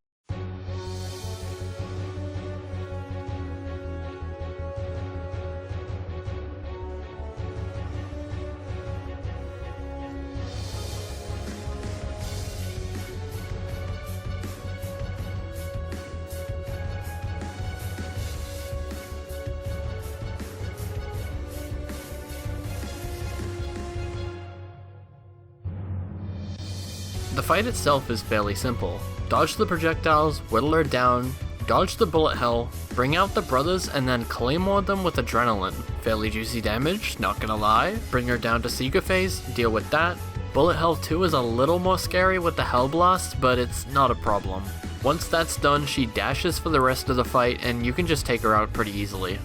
The fight itself is fairly simple. Dodge the projectiles, whittle her down, dodge the bullet hell, bring out the brothers, and then claymore them with adrenaline. Fairly juicy damage, not gonna lie. Bring her down to Seeker phase, deal with that. Bullet hell 2 is a little more scary with the hell blast, but it's not a problem. Once that's done, she dashes for the rest of the fight, and you can just take her out pretty easily.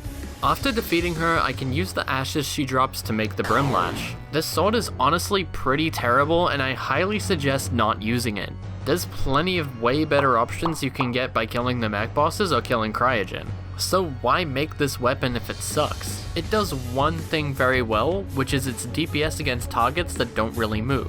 After defeating her, I can use the ashes she drops to make the Brimlash. This sword is honestly pretty terrible, and I highly suggest not using it. There's plenty of way better options you can get by killing the mech bosses or killing Cryogen. So why make this weapon if it sucks? It does one thing very well, which is its DPS against targets that don't really move.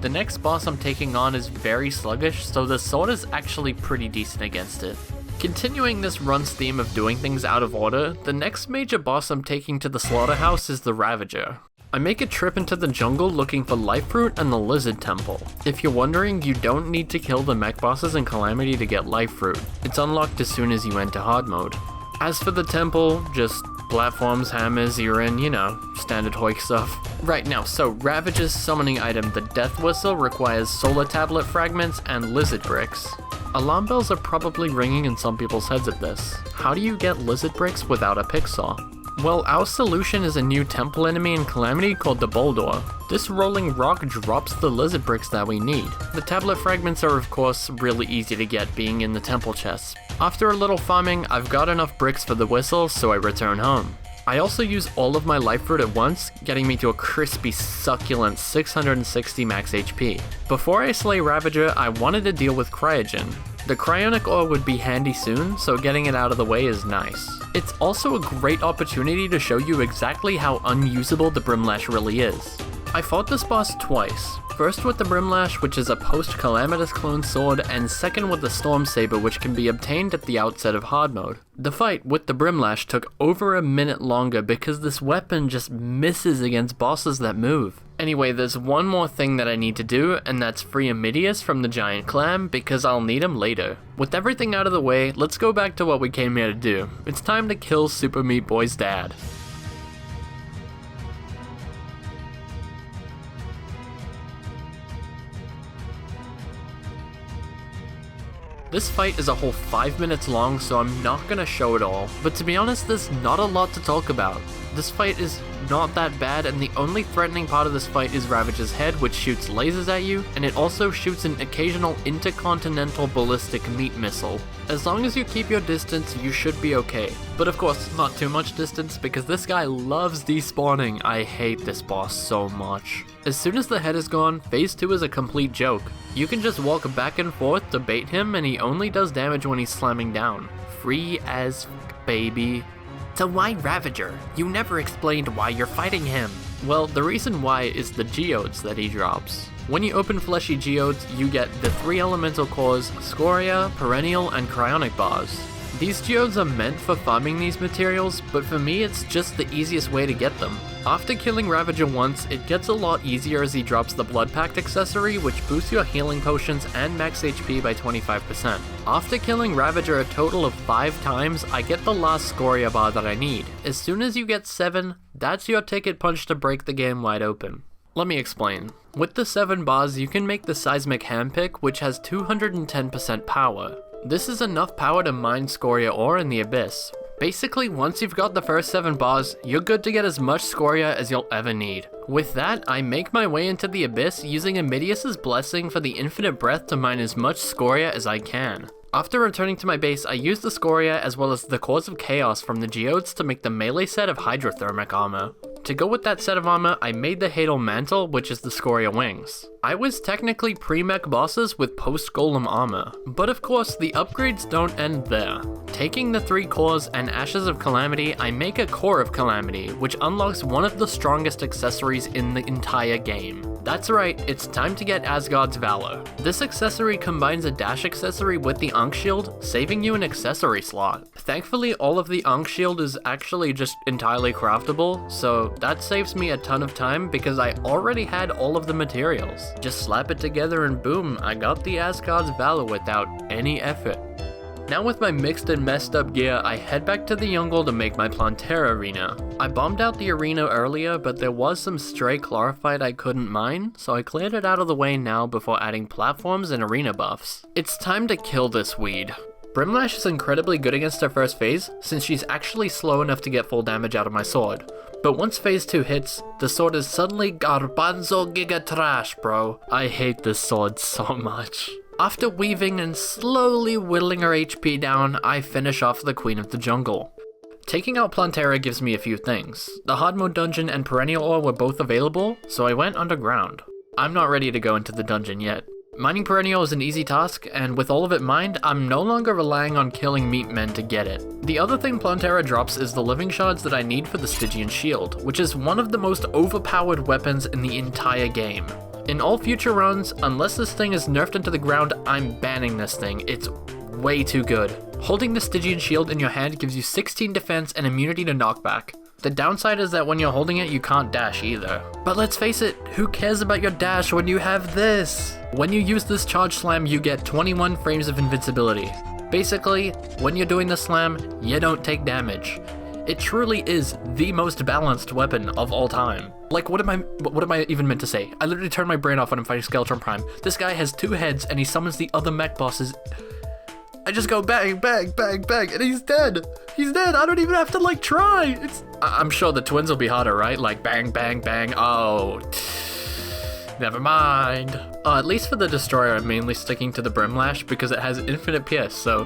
The next boss I'm taking on is very sluggish, so the sword is actually pretty decent against it. Continuing this run's theme of doing things out of order, the next major boss I'm taking to the slaughterhouse is the Ravager. I make a trip into the jungle looking for Life Fruit and the Lizard Temple. If you're wondering, you don't need to kill the mech bosses in Calamity to get Life Fruit. It's unlocked as soon as you enter hard mode. As for the temple, just platforms, hammers, urine, you know, standard Hoik stuff. Right now, so Ravager's summoning item, the Death Whistle, requires Solar Tablet fragments and Lizard Bricks. Alarm bells are probably ringing in some people's heads at this. How do you get Lizard Bricks without a pick saw? Well, our solution is a new temple enemy in Calamity called the Boldor. This rolling rock drops the lizard bricks that we need. The tablet fragments are of course really easy to get, being in the temple chests. After a little farming, I've got enough bricks for the whistle, so I return home. I also use all of my life fruit at once, getting me to a crispy, succulent 660 max HP. Before I slay Ravager, I wanted to deal with Cryogen. The Cryonic Ore would be handy soon, so getting it out of the way is nice. It's also a great opportunity to show you exactly how unusable the Brimlash really is. I fought this boss twice. First with the Brimlash, which is a post-Calamitous clone sword, and second with the Storm Saber, which can be obtained at the outset of hard mode. The fight with the Brimlash took over a minute longer because this weapon just misses against bosses that move. Anyway, there's one more thing that I need to do, and that's free Amidius from the Giant Clam, because I'll need him later. With everything out of the way, let's go back to what we came here to do. It's time to kill Super Meat Boy's dad. This fight is a whole 5 minutes long, so I'm not gonna show it all, but to be honest, there's not a lot to talk about. This fight is not that bad, and the only threatening part of this fight is Ravager's head, which shoots lasers at you, and it also shoots an occasional intercontinental ballistic meat missile. As long as you keep your distance, you should be okay. But of course, not too much distance, because this guy loves despawning. I hate this boss so much. As soon as the head is gone, phase 2 is a complete joke. You can just walk back and forth to bait him, and he only does damage when he's slamming down. Free as f, baby. So why Ravager? You never explained why you're fighting him. Well, the reason why is the geodes that he drops. When you open fleshy geodes, you get the 3 elemental cores, Scoria, Perennial, and Cryonic bars. These geodes are meant for farming these materials, but for me it's just the easiest way to get them. After killing Ravager once, it gets a lot easier as he drops the Blood Pact accessory, which boosts your healing potions and max HP by 25%. After killing Ravager a total of 5 times, I get the last Scoria bar that I need. As soon as you get 7, that's your ticket punch to break the game wide open. Let me explain. With the 7 bars, you can make the Seismic Handpick, which has 210% power. This is enough power to mine Scoria ore in the Abyss. Basically, once you've got the first 7 bars, you're good to get as much Scoria as you'll ever need. With that, I make my way into the Abyss using Amidius' Blessing for the Infinite Breath to mine as much Scoria as I can. After returning to my base, I use the Scoria as well as the Cores of Chaos from the Geodes to make the melee set of Hydrothermic armor. To go with that set of armor, I made the Hadal Mantle, which is the Scoria wings. I was technically pre-mech bosses with post-golem armor, but of course the upgrades don't end there. Taking the 3 cores and Ashes of Calamity, I make a Core of Calamity, which unlocks one of the strongest accessories in the entire game. That's right, it's time to get Asgard's Valor. This accessory combines a dash accessory with the Ankh Shield, saving you an accessory slot. Thankfully, all of the Ankh Shield is actually just entirely craftable, so that saves me a ton of time because I already had all of the materials. Just slap it together and boom, I got the Asgard's Valor without any effort. Now with my mixed and messed up gear, I head back to the Jungle to make my Plantera arena. I bombed out the arena earlier, but there was some stray chlorophyte I couldn't mine, so I cleared it out of the way now before adding platforms and arena buffs. It's time to kill this weed. Brimlash is incredibly good against her first phase, since she's actually slow enough to get full damage out of my sword. But once phase 2 hits, the sword is suddenly garbanzo giga trash, bro. I hate this sword so much. After weaving and slowly whittling her HP down, I finish off the Queen of the Jungle. Taking out Plantera gives me a few things. The hard mode dungeon and perennial ore were both available, so I went underground. I'm not ready to go into the dungeon yet. Mining perennial is an easy task, and with all of it mined, I'm no longer relying on killing meat men to get it. The other thing Plantera drops is the living shards that I need for the Stygian shield, which is one of the most overpowered weapons in the entire game. In all future runs, unless this thing is nerfed into the ground, I'm banning this thing. It's way too good. Holding the Stygian shield in your hand gives you 16 defense and immunity to knockback. The downside is that when you're holding it, you can't dash either. But let's face it, who cares about your dash when you have this? When you use this charge slam, you get 21 frames of invincibility. Basically, when you're doing the slam, you don't take damage. It truly is the most balanced weapon of all time. Like, what am I even meant to say? I literally turn my brain off when I'm fighting Skeleton Prime. This guy has 2 heads and he summons the other mech bosses. I just go bang, bang, bang, bang, and he's dead. He's dead. I don't even have to like try. I'm sure the twins will be harder, right? Like bang, bang, bang. Oh, never mind. At least for the Destroyer, I'm mainly sticking to the Brimlash because it has infinite pierce, so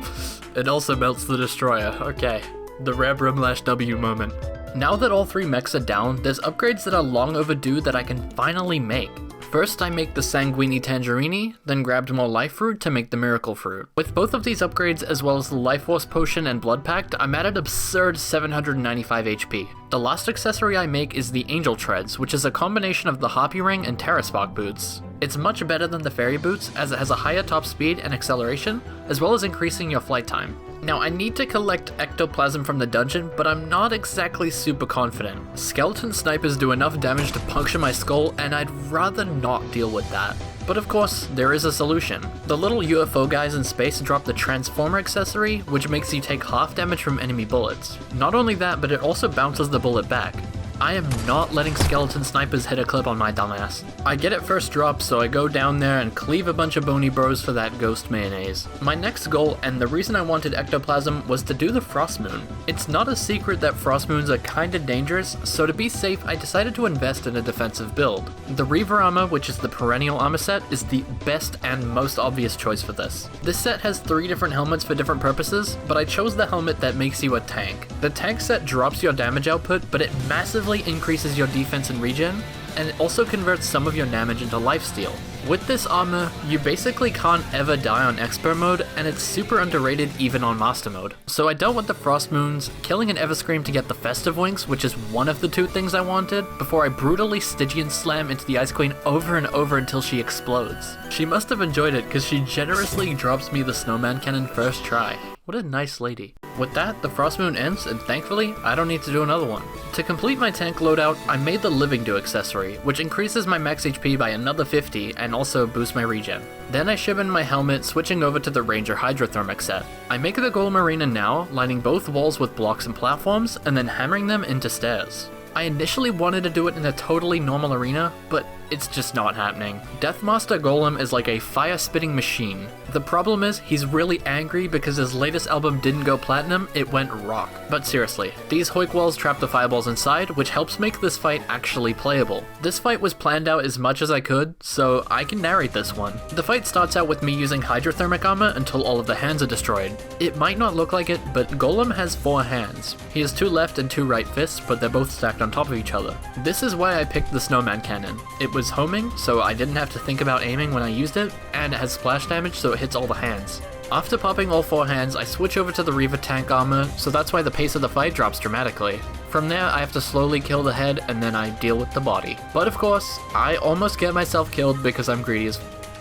it also melts the Destroyer. Okay, the rare Brimlash W moment. Now that all 3 mechs are down, there's upgrades that are long overdue that I can finally make. First, I make the Sanguini Tangerini, then grabbed more Life Fruit to make the Miracle Fruit. With both of these upgrades, as well as the Life Force Potion and Blood Pact, I'm at an absurd 795 HP. The last accessory I make is the Angel Treads, which is a combination of the Hoppy Ring and Terraspark boots. It's much better than the Fairy Boots, as it has a higher top speed and acceleration, as well as increasing your flight time. Now, I need to collect ectoplasm from the dungeon, but I'm not exactly super confident. Skeleton snipers do enough damage to puncture my skull, and I'd rather not deal with that. But of course, there is a solution. The little UFO guys in space drop the Transformer accessory, which makes you take half damage from enemy bullets. Not only that, but it also bounces the bullet back. I am not letting skeleton snipers hit a clip on my dumbass. I get it first drop, so I go down there and cleave a bunch of bony bros for that ghost mayonnaise. My next goal, and the reason I wanted ectoplasm, was to do the Frost Moon. It's not a secret that Frost Moons are kinda dangerous, so to be safe, I decided to invest in a defensive build. The Reaver Armor, which is the perennial armor set, is the best and most obvious choice for this. This set has 3 different helmets for different purposes, but I chose the helmet that makes you a tank. The tank set drops your damage output, but it massively increases your defense and regen, and it also converts some of your damage into lifesteal. With this armor, you basically can't ever die on expert mode, and it's super underrated even on master mode. So I dealt with the frost moons, killing an Everscream to get the festive wings, which is one of the two things I wanted, before I brutally Stygian slam into the Ice Queen over and over until she explodes. She must have enjoyed it because she generously drops me the snowman cannon first try. What a nice lady. With that, the Frost Moon ends, and thankfully, I don't need to do another one. To complete my tank loadout, I made the Living Dew accessory, which increases my max HP by another 50 and also boosts my regen. Then I ship in my helmet, switching over to the Ranger Hydrothermic set. I make the Golem Arena now, lining both walls with blocks and platforms, and then hammering them into stairs. I initially wanted to do it in a totally normal arena, but it's just not happening. Deathmaster Golem is like a fire-spitting machine. The problem is, he's really angry because his latest album didn't go platinum, it went rock. But seriously, these Hoik walls trap the fireballs inside, which helps make this fight actually playable. This fight was planned out as much as I could, so I can narrate this one. The fight starts out with me using Hydrothermic armor until all of the hands are destroyed. It might not look like it, but Golem has 4 hands. He has 2 left and 2 right fists, but they're both stacked on top of each other. This is why I picked the Snowman Cannon. It was homing, so I didn't have to think about aiming when I used it, and it has splash damage so it hits all the hands. After popping all 4 hands, I switch over to the Reaver tank armor, so that's why the pace of the fight drops dramatically. From there, I have to slowly kill the head, and then I deal with the body. But of course, I almost get myself killed because I'm greedy as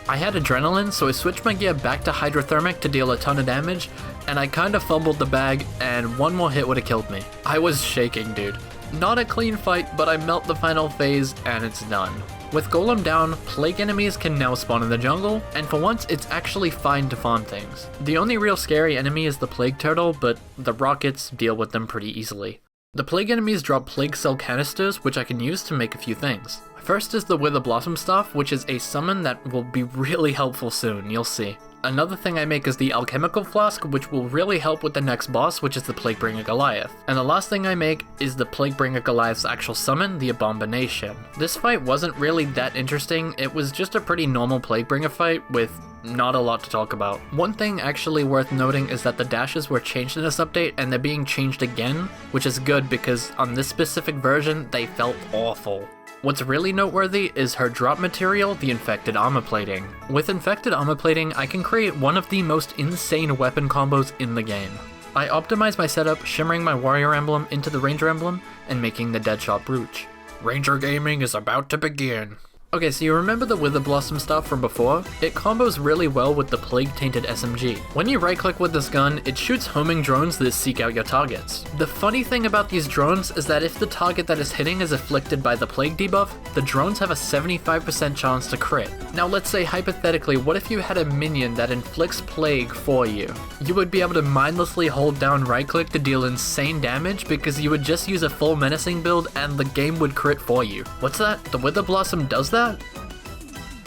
I had adrenaline, so I switched my gear back to Hydrothermic to deal a ton of damage, and I kinda fumbled the bag, and one more hit would've killed me. I was shaking, dude. Not a clean fight, but I melt the final phase, and it's done. With Golem down, plague enemies can now spawn in the jungle, and for once it's actually fine to farm things. The only real scary enemy is the plague turtle, but the rockets deal with them pretty easily. The plague enemies drop plague cell canisters, which I can use to make a few things. First is the Wither Blossom Staff, which is a summon that will be really helpful soon, you'll see. Another thing I make is the Alchemical Flask, which will really help with the next boss, which is the Plaguebringer Goliath. And the last thing I make is the Plaguebringer Goliath's actual summon, the Abomination. This fight wasn't really that interesting, it was just a pretty normal Plaguebringer fight with not a lot to talk about. One thing actually worth noting is that the dashes were changed in this update, and they're being changed again, which is good because on this specific version, they felt awful. What's really noteworthy is her drop material, the Infected Armor Plating. With Infected Armor Plating, I can create one of the most insane weapon combos in the game. I optimize my setup, shimmering my Warrior Emblem into the Ranger Emblem, and making the Deadshot Brooch. Ranger gaming is about to begin. Okay, so you remember the Wither Blossom stuff from before? It combos really well with the Plague Tainted SMG. When you right click with this gun, it shoots homing drones that seek out your targets. The funny thing about these drones is that if the target that is hitting is afflicted by the Plague debuff, the drones have a 75% chance to crit. Now let's say hypothetically, what if you had a minion that inflicts Plague for you? You would be able to mindlessly hold down right click to deal insane damage because you would just use a full menacing build and the game would crit for you. What's that? The Wither Blossom does that?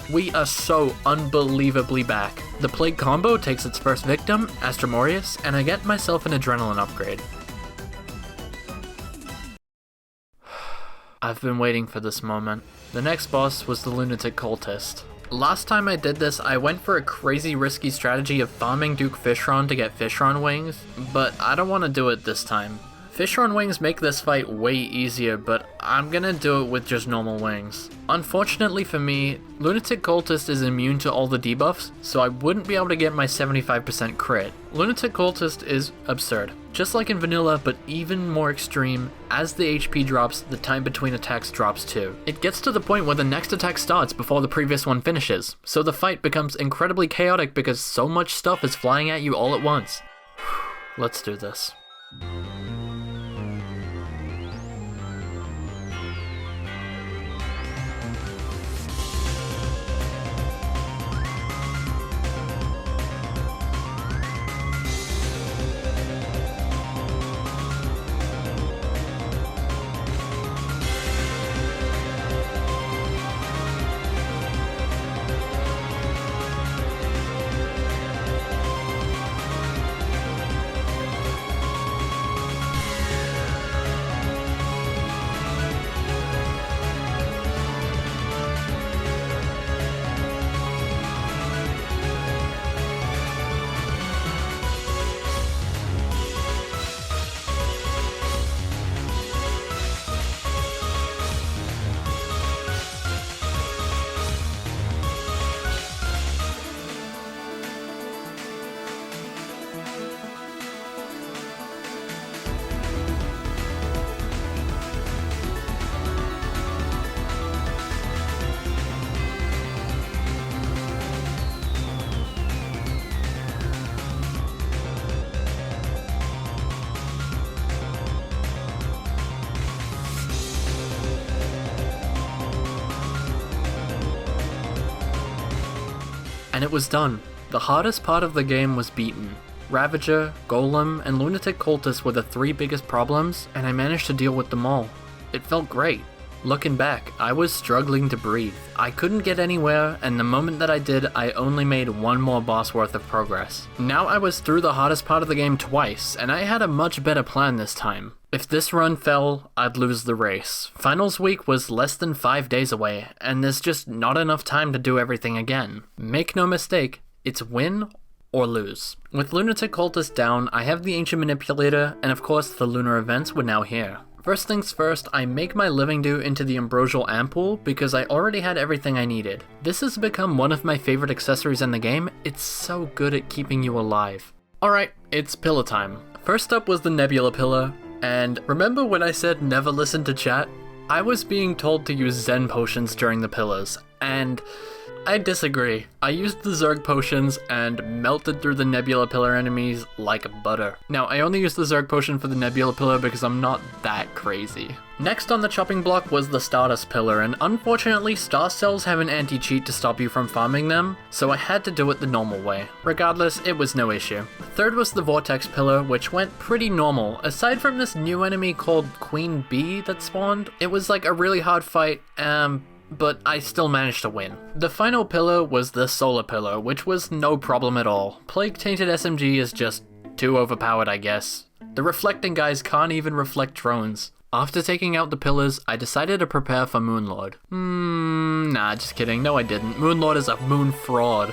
We are so unbelievably back. The Plague combo takes its first victim, Astromorius, and I get myself an adrenaline upgrade. I've been waiting for this moment. The next boss was the Lunatic Cultist. Last time I did this, I went for a crazy risky strategy of farming Duke Fishron to get Fishron wings, but I don't want to do it this time. Fishron wings make this fight way easier, but I'm gonna do it with just normal wings. Unfortunately for me, Lunatic Cultist is immune to all the debuffs, so I wouldn't be able to get my 75% crit. Lunatic Cultist is absurd. Just like in vanilla, but even more extreme, as the HP drops, the time between attacks drops too. It gets to the point where the next attack starts before the previous one finishes, so the fight becomes incredibly chaotic because so much stuff is flying at you all at once. Let's do this. And it was done. The hardest part of the game was beaten. Ravager, Golem, and Lunatic Cultist were the 3 biggest problems, and I managed to deal with them all. It felt great. Looking back, I was struggling to breathe. I couldn't get anywhere, and the moment that I did, I only made 1 more boss worth of progress. Now I was through the hardest part of the game twice, and I had a much better plan this time. If this run fell, I'd lose the race. Finals week was less than 5 days away, and there's just not enough time to do everything again. Make no mistake, it's win or lose. With Lunatic Cultist down, I have the Ancient Manipulator, and of course the lunar events were now here. First things first, I make my living do into the Ambrosial Ampoule because I already had everything I needed. This has become one of my favorite accessories in the game. It's so good at keeping you alive. Alright, it's pillar time. First up was the Nebula Pillar, and remember when I said never listen to chat? I was being told to use Zen potions during the pillars, and I disagree. I used the Zerg potions and melted through the Nebula Pillar enemies like butter. Now, I only used the Zerg potion for the Nebula Pillar because I'm not that crazy. Next on the chopping block was the Stardust Pillar, and unfortunately Star Cells have an anti-cheat to stop you from farming them, so I had to do it the normal way. Regardless, it was no issue. Third was the Vortex Pillar, which went pretty normal. Aside from this new enemy called Queen Bee that spawned, it was like a really hard fight, but I still managed to win. The final pillar was the Solar Pillar, which was no problem at all. Plague Tainted SMG is just too overpowered, I guess. The reflecting guys can't even reflect drones. After taking out the pillars, I decided to prepare for Moonlord. Nah, just kidding. No, I didn't. Moonlord is a moon fraud.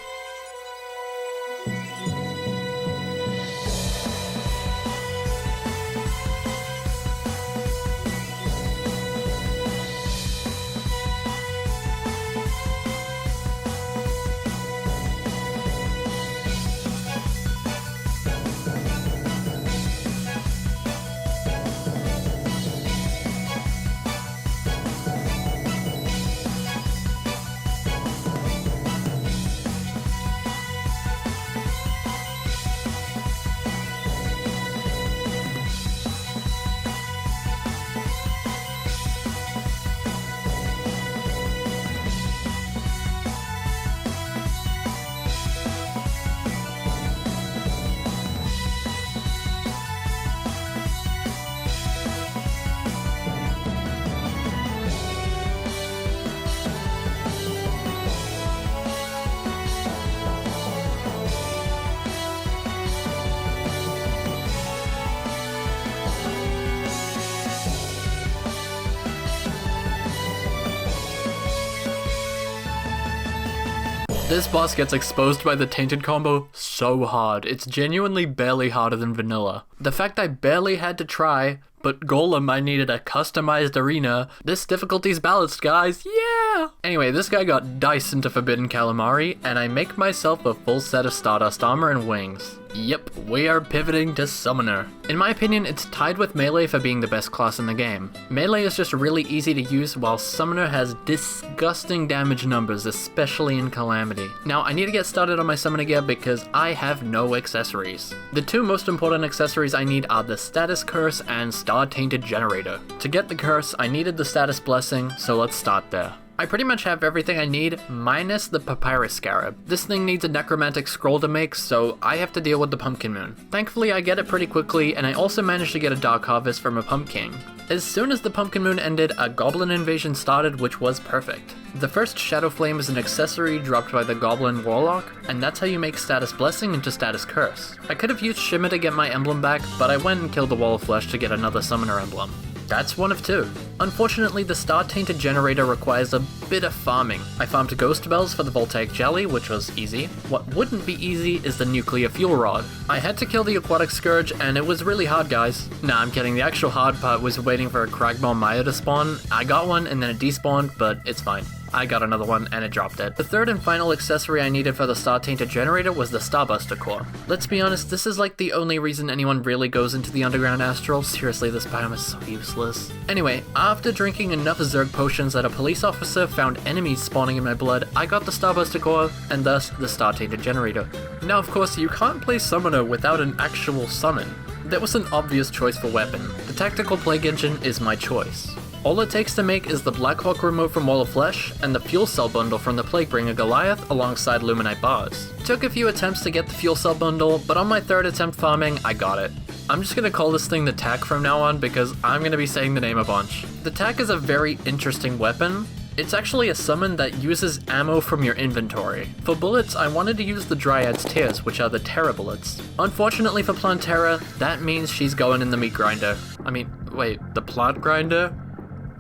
This boss gets exposed by the Tainted combo so hard. It's genuinely barely harder than vanilla. The fact I barely had to try, but Golem I needed a customized arena. This difficulty's balanced, guys, yeah! Anyway, this guy got diced into Forbidden Calamari, and I make myself a full set of Stardust armor and wings. Yep, we are pivoting to Summoner. In my opinion, it's tied with Melee for being the best class in the game. Melee is just really easy to use, while Summoner has disgusting damage numbers, especially in Calamity. Now, I need to get started on my Summoner gear because I have no accessories. The 2 most important accessories I need are the Status Curse and Star Tainted Generator. To get the Curse, I needed the Status Blessing, so let's start there. I pretty much have everything I need, minus the Papyrus Scarab. This thing needs a necromantic scroll to make, so I have to deal with the Pumpkin Moon. Thankfully, I get it pretty quickly, and I also managed to get a Dark Harvest from a Pumpkin. As soon as the Pumpkin Moon ended, a Goblin invasion started, which was perfect. The first Shadow Flame is an accessory dropped by the Goblin Warlock, and that's how you make Status Blessing into Status Curse. I could have used Shimmer to get my emblem back, but I went and killed the Wall of Flesh to get another Summoner emblem. That's one of 2. Unfortunately, the Star Tainted Generator requires a bit of farming. I farmed Ghost Bells for the Voltaic Jelly, which was easy. What wouldn't be easy is the Nuclear Fuel Rod. I had to kill the Aquatic Scourge, and it was really hard, guys. Nah, I'm kidding. The actual hard part was waiting for a Cragmaw Maya to spawn. I got one, and then it despawned, but it's fine. I got another one, and it dropped it. The third and final accessory I needed for the Star Tainted Generator was the Starbuster Core. Let's be honest, this is like the only reason anyone really goes into the Underground Astral. Seriously, this biome is so useless. Anyway, after drinking enough Zerg potions that a police officer found enemies spawning in my blood, I got the Starbuster Core, and thus the Star Tainted Generator. Now, of course, you can't play Summoner without an actual summon. There was an obvious choice for weapon. The Tactical Plague Engine is my choice. All it takes to make is the Blackhawk remote from Wall of Flesh and the Fuel Cell bundle from the Plaguebringer Goliath alongside Luminite bars. Took a few attempts to get the Fuel Cell bundle, but on my 3rd attempt farming, I got it. I'm just gonna call this thing the Tack from now on because I'm gonna be saying the name a bunch. The Tack is a very interesting weapon. It's actually a summon that uses ammo from your inventory. For bullets, I wanted to use the Dryad's Tears, which are the Terra bullets. Unfortunately for Plantera, that means she's going in the meat grinder. I mean, wait, the plant grinder?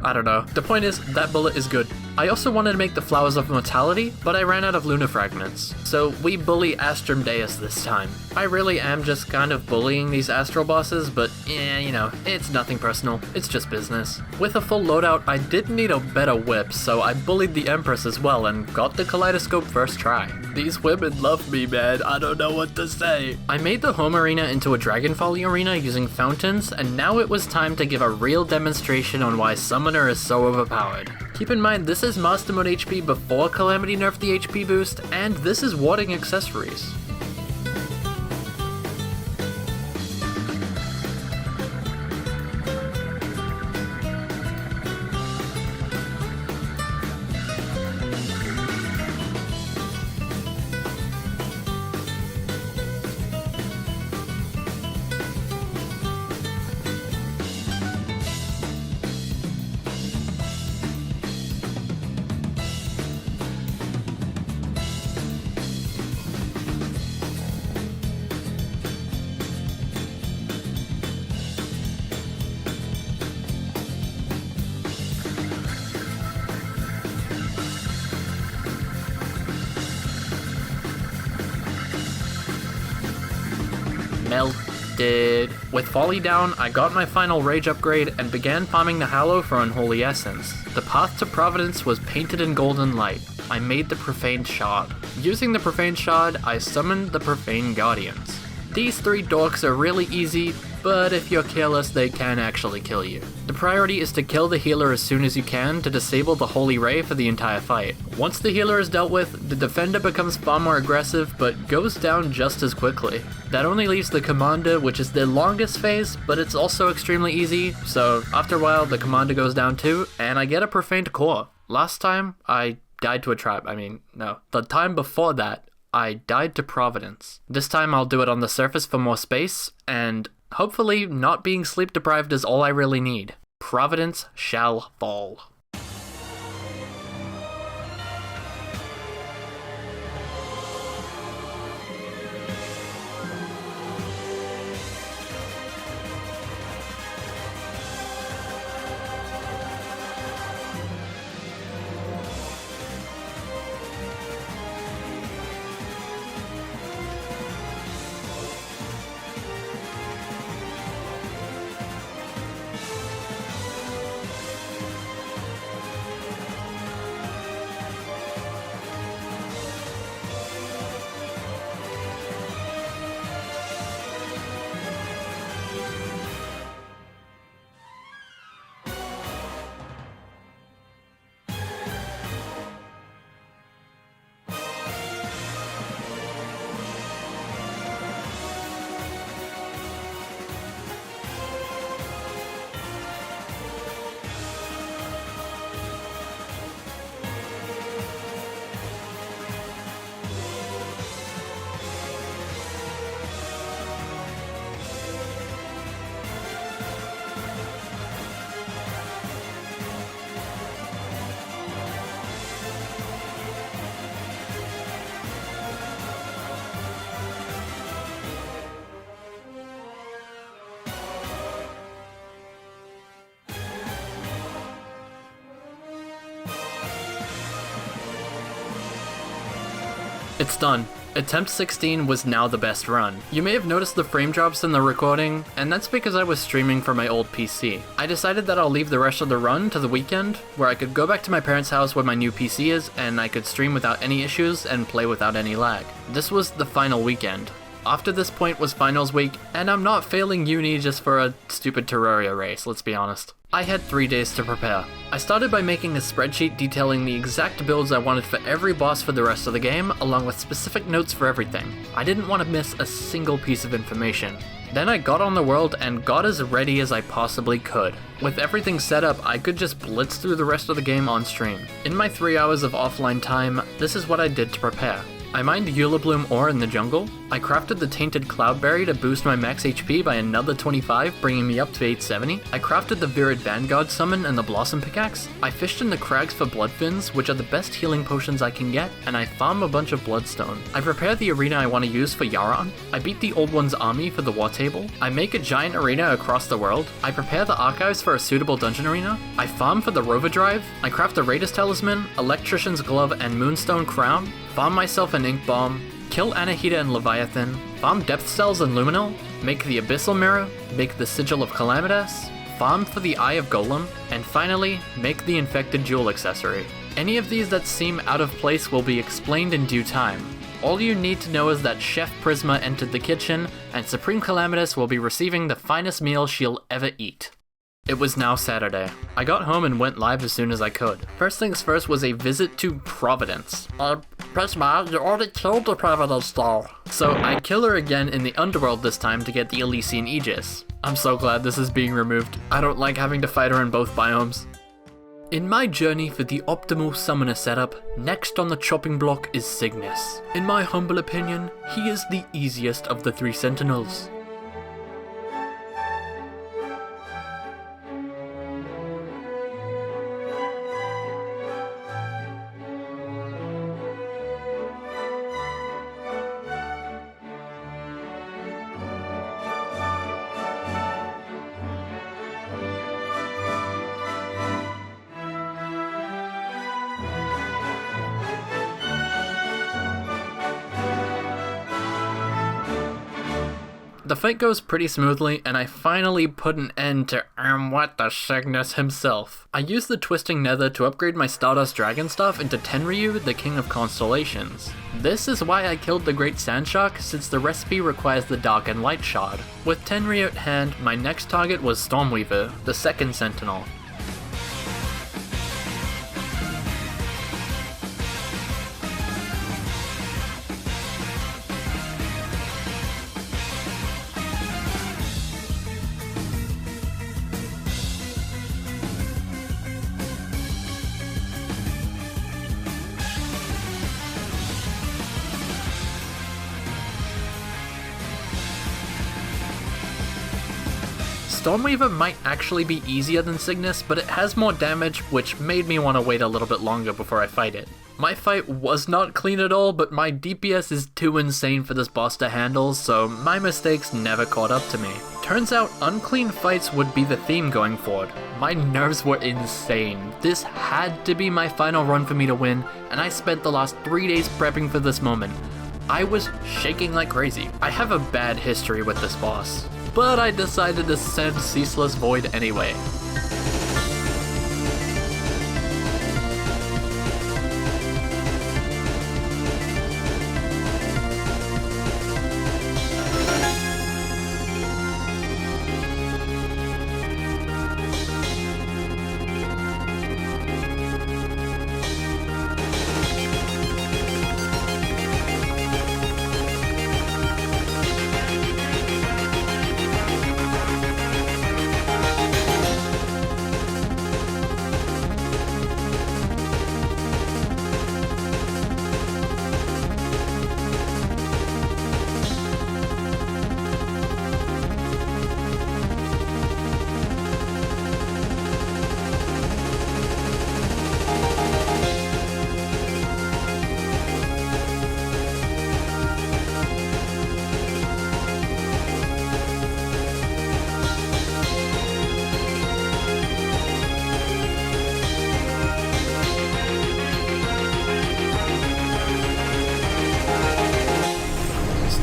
I don't know. The point is, that bullet is good. I also wanted to make the Flowers of Mortality, but I ran out of Luna Fragments. So we bully Astrum Deus this time. I really am just kind of bullying these Astral bosses, but yeah, you know, it's nothing personal. It's just business. With a full loadout, I did need a better whip, so I bullied the Empress as well and got the Kaleidoscope first try. These women love me, man. I don't know what to say. I made the home arena into a Dragonfolly arena using fountains, and now it was time to give a real demonstration on why Summoner is so overpowered. Keep in mind, this is Master Mode HP before Calamity nerfed the HP boost, and this is warding accessories. Melted. With Folly down, I got my final Rage upgrade and began farming the Hallow for Unholy Essence. The path to Providence was painted in golden light. I made the Profaned Shard. Using the Profaned Shard, I summoned the Profane Guardians. These 3 dorks are really easy, but if you're careless, they can actually kill you. The priority is to kill the healer as soon as you can to disable the Holy Ray for the entire fight. Once the healer is dealt with, the defender becomes far more aggressive, but goes down just as quickly. That only leaves the commander, which is the longest phase, but it's also extremely easy, so after a while the commander goes down too, and I get a Profaned Core. Last time, I died to a trap. The time before that, I died to Providence. This time I'll do it on the surface for more space, and hopefully not being sleep deprived is all I really need. Providence shall fall. It's done. Attempt 16 was now the best run. You may have noticed the frame drops in the recording, and that's because I was streaming from my old PC. I decided that I'll leave the rest of the run to the weekend, where I could go back to my parents' house where my new PC is, and I could stream without any issues and play without any lag. This was the final weekend. After this point was finals week, and I'm not failing uni just for a stupid Terraria race, let's be honest. I had 3 days to prepare. I started by making a spreadsheet detailing the exact builds I wanted for every boss for the rest of the game, along with specific notes for everything. I didn't want to miss a single piece of information. Then I got on the world and got as ready as I possibly could. With everything set up, I could just blitz through the rest of the game on stream. In my 3 hours of offline time, this is what I did to prepare. I mined Eulabloom ore in the jungle. I crafted the Tainted Cloudberry to boost my max HP by another 25, bringing me up to 870. I crafted the Virid Vanguard summon and the Blossom Pickaxe. I fished in the crags for Bloodfins, which are the best healing potions I can get, and I farm a bunch of Bloodstone. I prepare the arena I want to use for Yaron. I beat the Old One's army for the War Table. I make a giant arena across the world. I prepare the archives for a suitable dungeon arena. I farm for the Rover Drive. I craft the Raiders Talisman, Electrician's Glove, and Moonstone Crown. Farm myself an Ink Bomb, kill Anahita and Leviathan, farm Depth Cells and Luminol, make the Abyssal Mirror, make the Sigil of Calamitas, farm for the Eye of Golem, and finally, make the Infected Jewel accessory. Any of these that seem out of place will be explained in due time. All you need to know is that Chef Prisma entered the kitchen, and Supreme Calamitas will be receiving the finest meal she'll ever eat. It was now Saturday. I got home and went live as soon as I could. First things first was a visit to Providence. Prisma, you already killed the Providence doll. So I kill her again in the underworld this time to get the Elysian Aegis. I'm so glad this is being removed. I don't like having to fight her in both biomes. In my journey for the optimal summoner setup, next on the chopping block is Cygnus. In my humble opinion, he is the easiest of the 3 sentinels. The fight goes pretty smoothly, and I finally put an end to the Cygnus himself. I used the Twisting Nether to upgrade my Stardust Dragon Staff into Tenryu, the King of Constellations. This is why I killed the Great Sandshark, since the recipe requires the Dark and Light Shard. With Tenryu at hand, my next target was Stormweaver, the 2nd Sentinel. Stormweaver might actually be easier than Cygnus, but it has more damage, which made me want to wait a little bit longer before I fight it. My fight was not clean at all, but my DPS is too insane for this boss to handle, so my mistakes never caught up to me. Turns out unclean fights would be the theme going forward. My nerves were insane. This had to be my final run for me to win, and I spent the last 3 days prepping for this moment. I was shaking like crazy. I have a bad history with this boss, but I decided to send Ceaseless Void anyway.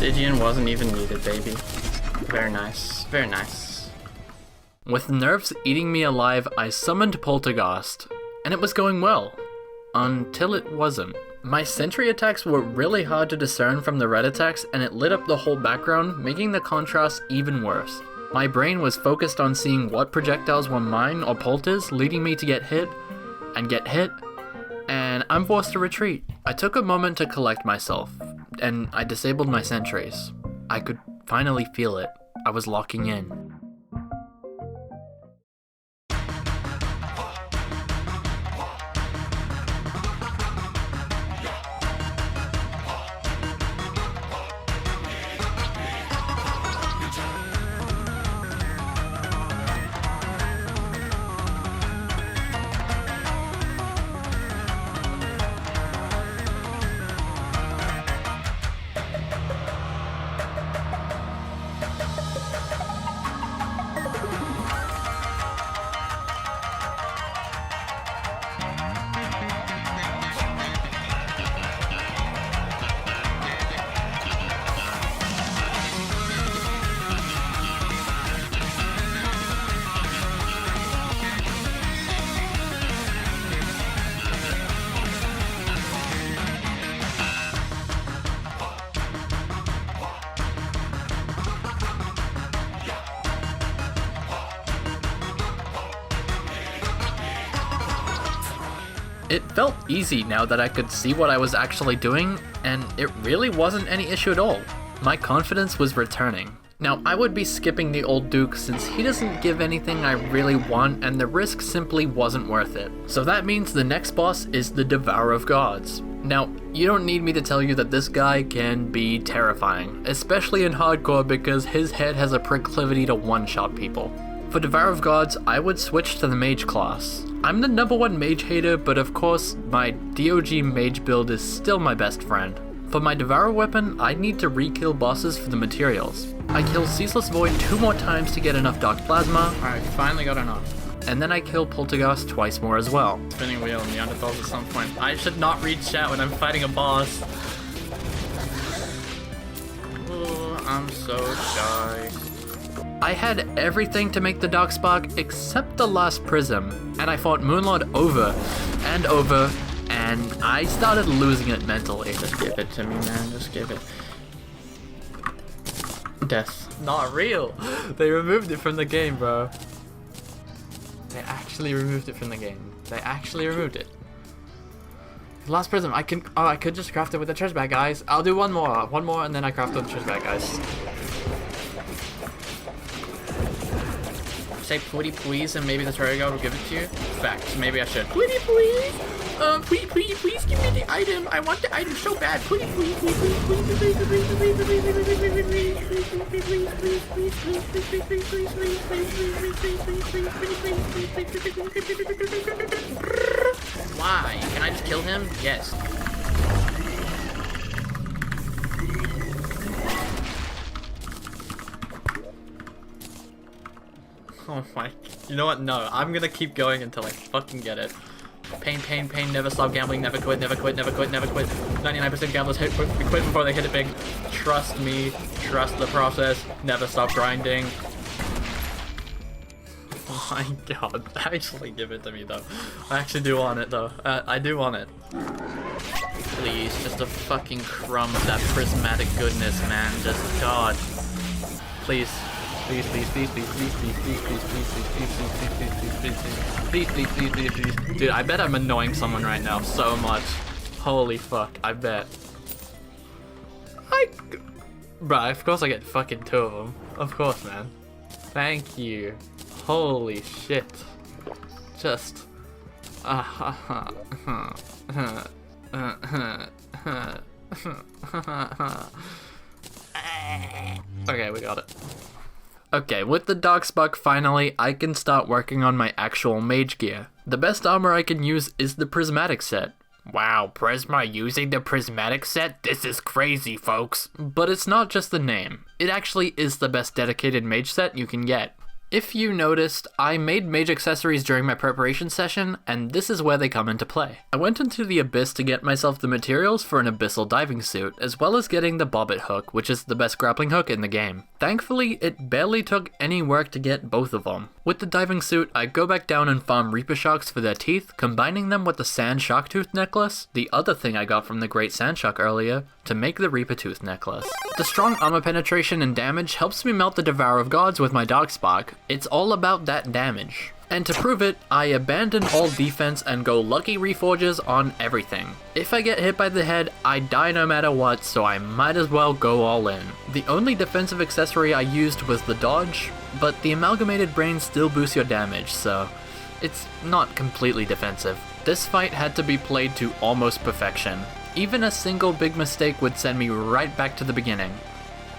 Stygian wasn't even needed, baby. Very nice, very nice. With nerves eating me alive, I summoned Poltergast, and it was going well. Until it wasn't. My sentry attacks were really hard to discern from the red attacks, and it lit up the whole background, making the contrast even worse. My brain was focused on seeing what projectiles were mine or Polter's, leading me to get hit, and I'm forced to retreat. I took a moment to collect myself, and I disabled my sentries. I could finally feel it. I was locking in. It felt easy now that I could see what I was actually doing, and it really wasn't any issue at all. My confidence was returning. Now, I would be skipping the old Duke since he doesn't give anything I really want and the risk simply wasn't worth it. So that means the next boss is the Devourer of Gods. Now, you don't need me to tell you that this guy can be terrifying, especially in hardcore because his head has a proclivity to one-shot people. For Devourer of Gods, I would switch to the Mage class. I'm the #1 Mage hater, but of course, my DOG Mage build is still my best friend. For my Devourer weapon, I need to re-kill bosses for the materials. I kill Ceaseless Void 2 more times to get enough Dark Plasma. Alright, finally got enough. And then I kill Poltergeist twice more as well. Spinning wheel and Neanderthals at some point. I should not read chat when I'm fighting a boss. Oh, I'm so shy. I had everything to make the Dark Spark except the last prism, and I fought Moonlord over and over, and I started losing it mentally. Just give it to me, man. Just give it. Death. Not real. They removed it from the game, bro. They actually removed it from the game. They actually removed it. Last prism. I could just craft it with the trash bag, guys. I'll do one more, and then I craft it with the trash bag, guys. Say pretty please and maybe the Terraria God will give it to you? Facts, maybe I should. Pretty please! Please give me the item. I want the item so bad. Pretty please, Why? Can I just kill him? Yes. Oh my, you know what, no, I'm gonna keep going until I fucking get it. Pain, pain, pain, never stop gambling, never quit, never quit, never quit, never quit. 99% gamblers quit before they hit it big. Trust me, trust the process, never stop grinding. Oh my god, actually give it to me though. I actually do want it though, I do want it. Please, just a fucking crumb of that prismatic goodness, man, just god. Please. Please, please, please, please, please, please, please, please, please, please, please, please, please. Dude, I bet I'm annoying someone right now so much. Holy fuck, I bet. Bruh, of course I get fucking 2 of them. Of course, man. Thank you. Holy shit. Just. Okay, we got it. Okay, with the Dark Spark finally, I can start working on my actual mage gear. The best armor I can use is the Prismatic set. Wow, Prisma using the Prismatic set? This is crazy, folks. But it's not just the name. It actually is the best dedicated mage set you can get. If you noticed, I made mage accessories during my preparation session, and this is where they come into play. I went into the Abyss to get myself the materials for an abyssal diving suit, as well as getting the bobbit hook, which is the best grappling hook in the game. Thankfully, it barely took any work to get both of them. With the diving suit, I go back down and farm Reaper Sharks for their teeth, combining them with the Sand Sharktooth necklace, the other thing I got from the Great Sand Shark earlier, to make the Reaper Tooth necklace. The strong armor penetration and damage helps me melt the Devourer of Gods with my Darkspark. It's all about that damage. And to prove it, I abandon all defense and go Lucky Reforges on everything. If I get hit by the head, I die no matter what, so I might as well go all in. The only defensive accessory I used was the dodge, but the Amalgamated Brain still boosts your damage, so it's not completely defensive. This fight had to be played to almost perfection. Even a single big mistake would send me right back to the beginning.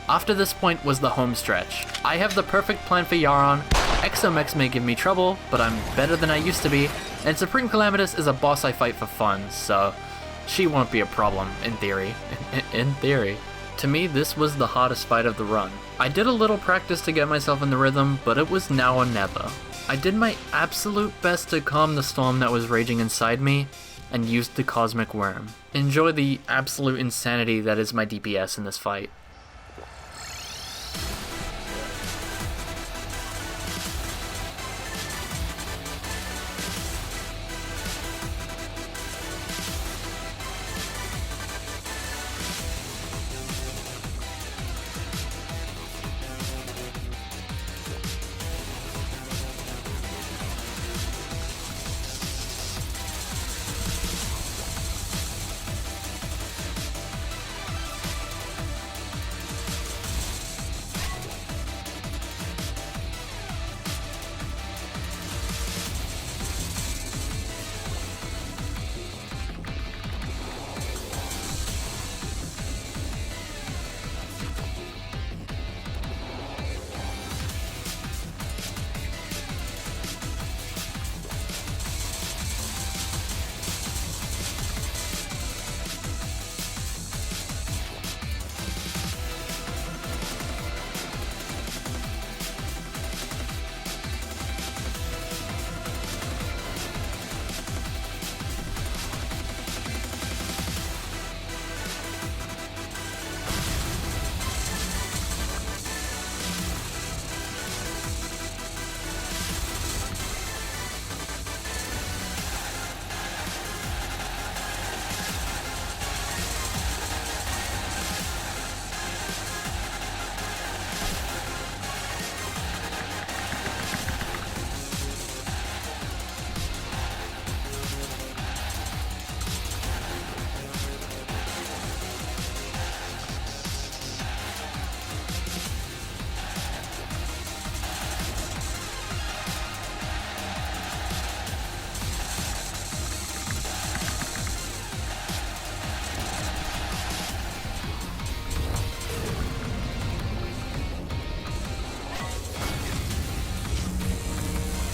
After this point was the home stretch. I have the perfect plan for Yaron. Exomex may give me trouble, but I'm better than I used to be, and Supreme Calamitous is a boss I fight for fun, so she won't be a problem, in theory. In theory. To me, this was the hardest fight of the run. I did a little practice to get myself in the rhythm, but it was now or never. I did my absolute best to calm the storm that was raging inside me, and used the Cosmic Worm. Enjoy the absolute insanity that is my DPS in this fight.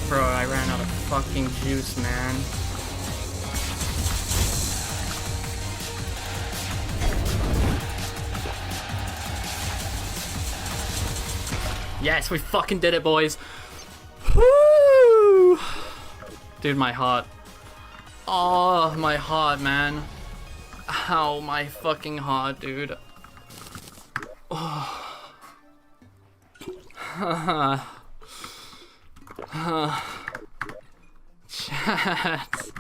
Bro, I ran out of fucking juice, man. Yes, we fucking did it, boys. Woo! Dude, my heart. Oh, my heart, man. Ow, my fucking heart, dude. Oh. Chat.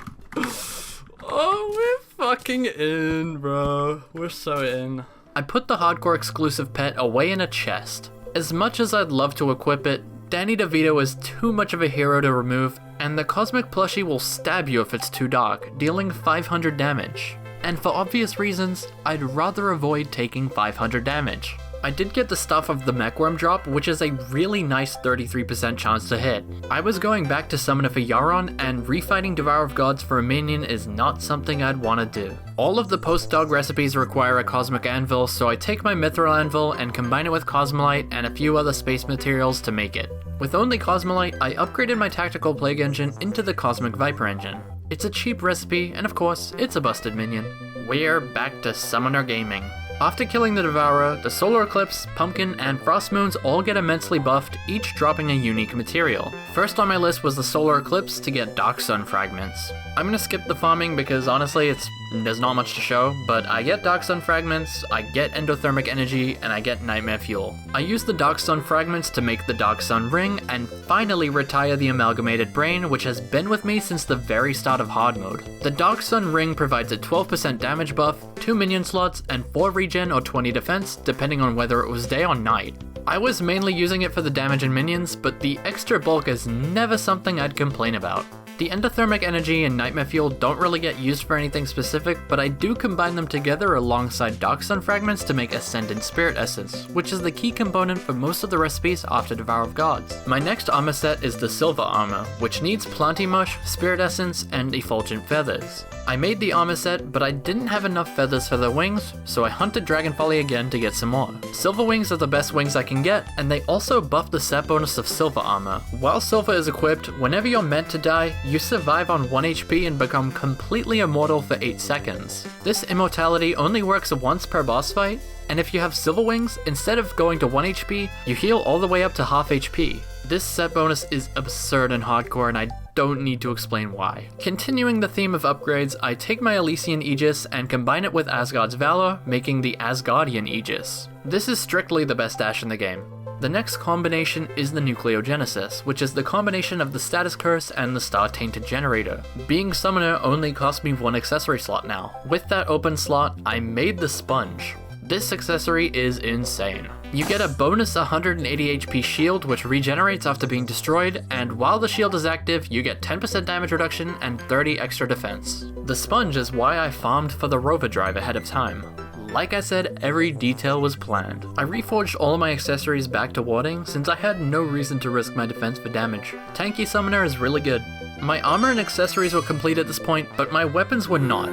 Oh, we're fucking in, bro. We're so in. I put the hardcore exclusive pet away in a chest. As much as I'd love to equip it, Danny DeVito is too much of a hero to remove, and the cosmic plushie will stab you if it's too dark, dealing 500 damage. And for obvious reasons, I'd rather avoid taking 500 damage. I did get the stuff of the Mechworm drop, which is a really nice 33% chance to hit. I was going back to summon it for Yaron, and refighting Devourer of Gods for a minion is not something I'd want to do. All of the post-dog recipes require a Cosmic Anvil, so I take my Mithril Anvil and combine it with Cosmolite and a few other space materials to make it. With only Cosmolite, I upgraded my Tactical Plague Engine into the Cosmic Viper Engine. It's a cheap recipe, and of course, it's a busted minion. We're back to Summoner Gaming. After killing the Devourer, the Solar Eclipse, Pumpkin, and Frost Moons all get immensely buffed, each dropping a unique material. First on my list was the Solar Eclipse to get Dark Sun Fragments. I'm gonna skip the farming because honestly it's There's not much to show, but I get Dark Sun Fragments, I get Endothermic Energy, and I get Nightmare Fuel. I use the Dark Sun Fragments to make the Dark Sun Ring, and finally retire the Amalgamated Brain, which has been with me since the very start of hard mode. The Dark Sun Ring provides a 12% damage buff, 2 minion slots, and 4 regen or 20 defense, depending on whether it was day or night. I was mainly using it for the damage and minions, but the extra bulk is never something I'd complain about. The Endothermic Energy and Nightmare Fuel don't really get used for anything specific, but I do combine them together alongside Dark Sun Fragments to make Ascendant Spirit Essence, which is the key component for most of the recipes after Devour of Gods. My next armor set is the Silver Armor, which needs Planty Mush, Spirit Essence, and Effulgent Feathers. I made the armor set, but I didn't have enough feathers for the wings, so I hunted Dragon Folly again to get some more. Silver wings are the best wings I can get, and they also buff the set bonus of Silver Armor. While Silver is equipped, whenever you're meant to die, you survive on 1 HP and become completely immortal for 8 seconds. This immortality only works once per boss fight, and if you have Silver Wings, instead of going to 1 HP, you heal all the way up to half HP. This set bonus is absurd and hardcore, and I don't need to explain why. Continuing the theme of upgrades, I take my Elysian Aegis and combine it with Asgard's Valor, making the Asgardian Aegis. This is strictly the best dash in the game. The next combination is the Nucleogenesis, which is the combination of the Status Curse and the Star Tainted Generator. Being Summoner only cost me 1 accessory slot now. With that open slot, I made the Sponge. This accessory is insane. You get a bonus 180 HP shield which regenerates after being destroyed, and while the shield is active, you get 10% damage reduction and 30 extra defense. The Sponge is why I farmed for the Rover Drive ahead of time. Like I said, every detail was planned. I reforged all of my accessories back to warding since I had no reason to risk my defense for damage. Tanky Summoner is really good. My armor and accessories were complete at this point, but my weapons were not.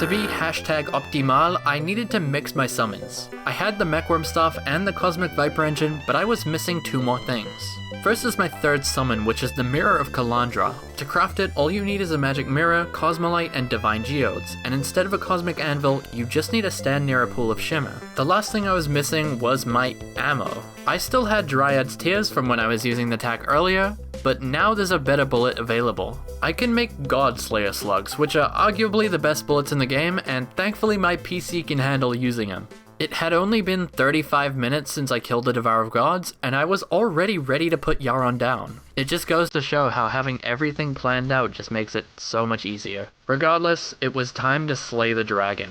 To be #optimal, I needed to mix my summons. I had the Mechworm Staff and the Cosmic Viper Engine, but I was missing 2 more things. First is my third summon, which is the Mirror of Kalandra. To craft it, all you need is a Magic Mirror, Cosmolite, and Divine Geodes, and instead of a Cosmic Anvil, you just need to stand near a pool of Shimmer. The last thing I was missing was my ammo. I still had Dryad's Tears from when I was using the attack earlier, but now there's a better bullet available. I can make Godslayer slugs, which are arguably the best bullets in the game, and thankfully my PC can handle using them. It had only been 35 minutes since I killed the Devour of Gods, and I was already ready to put Yaron down. It just goes to show how having everything planned out just makes it so much easier. Regardless, it was time to slay the dragon.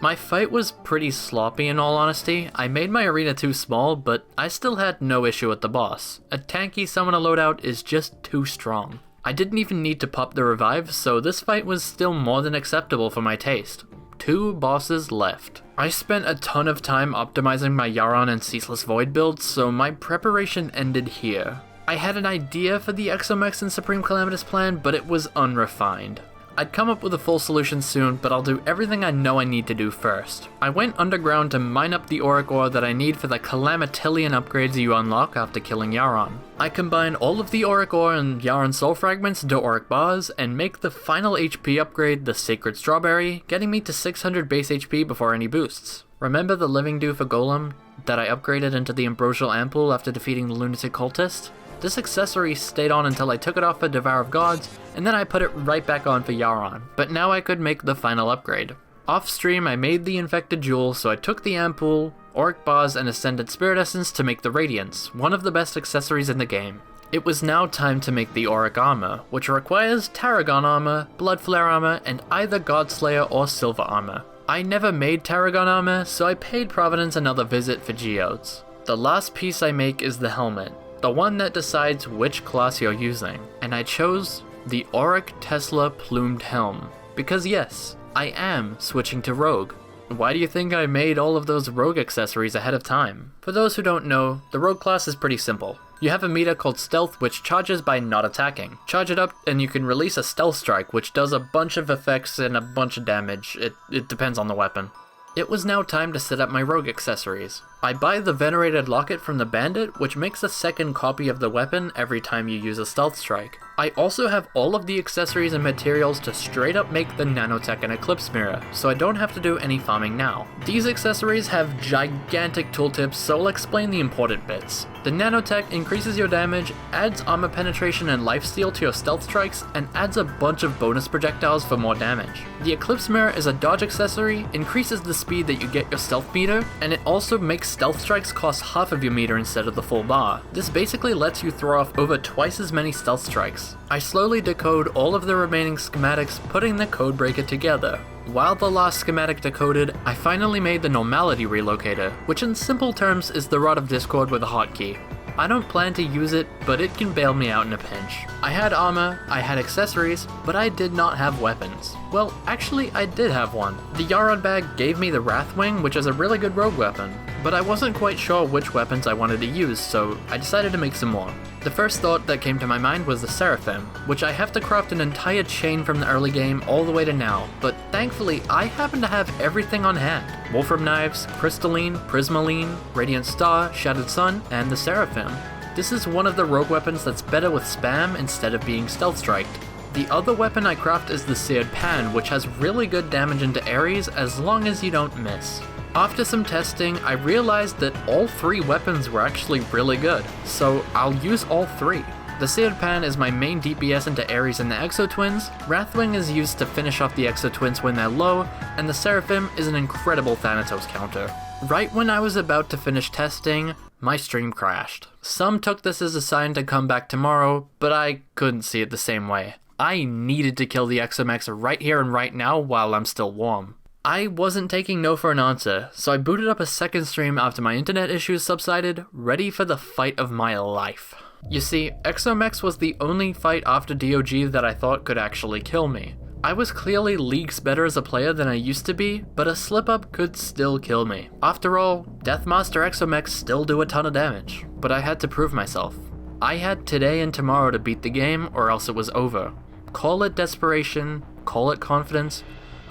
My fight was pretty sloppy in all honesty. I made my arena too small, but I still had no issue with the boss. A tanky summoner loadout is just too strong. I didn't even need to pop the revive, so this fight was still more than acceptable for my taste. 2 bosses left. I spent a ton of time optimizing my Yaron and Ceaseless Void builds, so my preparation ended here. I had an idea for the Exomex and Supreme Calamitous plan, but it was unrefined. I'd come up with a full solution soon, but I'll do everything I know I need to do first. I went underground to mine up the Auric Ore that I need for the Calamitillion upgrades you unlock after killing Yaron. I combine all of the Auric Ore and Yaron Soul Fragments into Auric Bars, and make the final HP upgrade the Sacred Strawberry, getting me to 600 base HP before any boosts. Remember the Living Dew for Golem that I upgraded into the Ambrosial Ampoule after defeating the Lunatic Cultist? This accessory stayed on until I took it off for Devour of Gods, and then I put it right back on for Yaron, but now I could make the final upgrade. Off stream I made the Infected Jewel, so I took the Ampule, Auric Bars, and Ascended Spirit Essence to make the Radiance, one of the best accessories in the game. It was now time to make the Auric Armor, which requires Tarragon Armor, Blood Flare Armor, and either Godslayer or Silver Armor. I never made Tarragon Armor, so I paid Providence another visit for geodes. The last piece I make is the helmet, the one that decides which class you're using, and I chose the Auric Tesla Plumed Helm, because yes, I am switching to Rogue. Why do you think I made all of those Rogue accessories ahead of time? For those who don't know, the Rogue class is pretty simple. You have a meter called Stealth, which charges by not attacking. Charge it up and you can release a Stealth Strike, which does a bunch of effects and a bunch of damage. It depends on the weapon. It was now time to set up my Rogue accessories. I buy the Venerated Locket from the Bandit, which makes a second copy of the weapon every time you use a Stealth Strike. I also have all of the accessories and materials to straight up make the Nanotech and Eclipse Mirror, so I don't have to do any farming now. These accessories have gigantic tooltips, so I'll explain the important bits. The Nanotech increases your damage, adds armor penetration and lifesteal to your stealth strikes, and adds a bunch of bonus projectiles for more damage. The Eclipse Mirror is a dodge accessory, increases the speed that you get your stealth meter, and it also makes stealth strikes cost half of your meter instead of the full bar. This basically lets you throw off over twice as many stealth strikes. I slowly decode all of the remaining schematics, putting the codebreaker together. While the last schematic decoded, I finally made the Normality Relocator, which in simple terms is the Rod of Discord with a hotkey. I don't plan to use it, but it can bail me out in a pinch. I had armor, I had accessories, but I did not have weapons. Well, actually I did have one. The Yaron bag gave me the Wrathwing, which is a really good rogue weapon, but I wasn't quite sure which weapons I wanted to use, so I decided to make some more. The first thought that came to my mind was the Seraphim, which I have to craft an entire chain from the early game all the way to now, but thankfully I happen to have everything on hand. Wolfram Knives, Crystalline, Prismaline, Radiant Star, Shattered Sun, and the Seraphim. This is one of the rogue weapons that's better with spam instead of being stealth striked. The other weapon I craft is the Seared Pan, which has really good damage into Ares as long as you don't miss. After some testing, I realized that all three weapons were actually really good, so I'll use all three. The Seared Pan is my main DPS into Ares and the Exo Twins, Wrathwing is used to finish off the Exo Twins when they're low, and the Seraphim is an incredible Thanatos counter. Right when I was about to finish testing, my stream crashed. Some took this as a sign to come back tomorrow, but I couldn't see it the same way. I needed to kill the Exomex right here and right now while I'm still warm. I wasn't taking no for an answer, so I booted up a second stream after my internet issues subsided, ready for the fight of my life. You see, Exomex was the only fight after DOG that I thought could actually kill me. I was clearly leagues better as a player than I used to be, but a slip-up could still kill me. After all, Deathmaster Exomex still do a ton of damage, but I had to prove myself. I had today and tomorrow to beat the game, or else it was over. Call it desperation, call it confidence,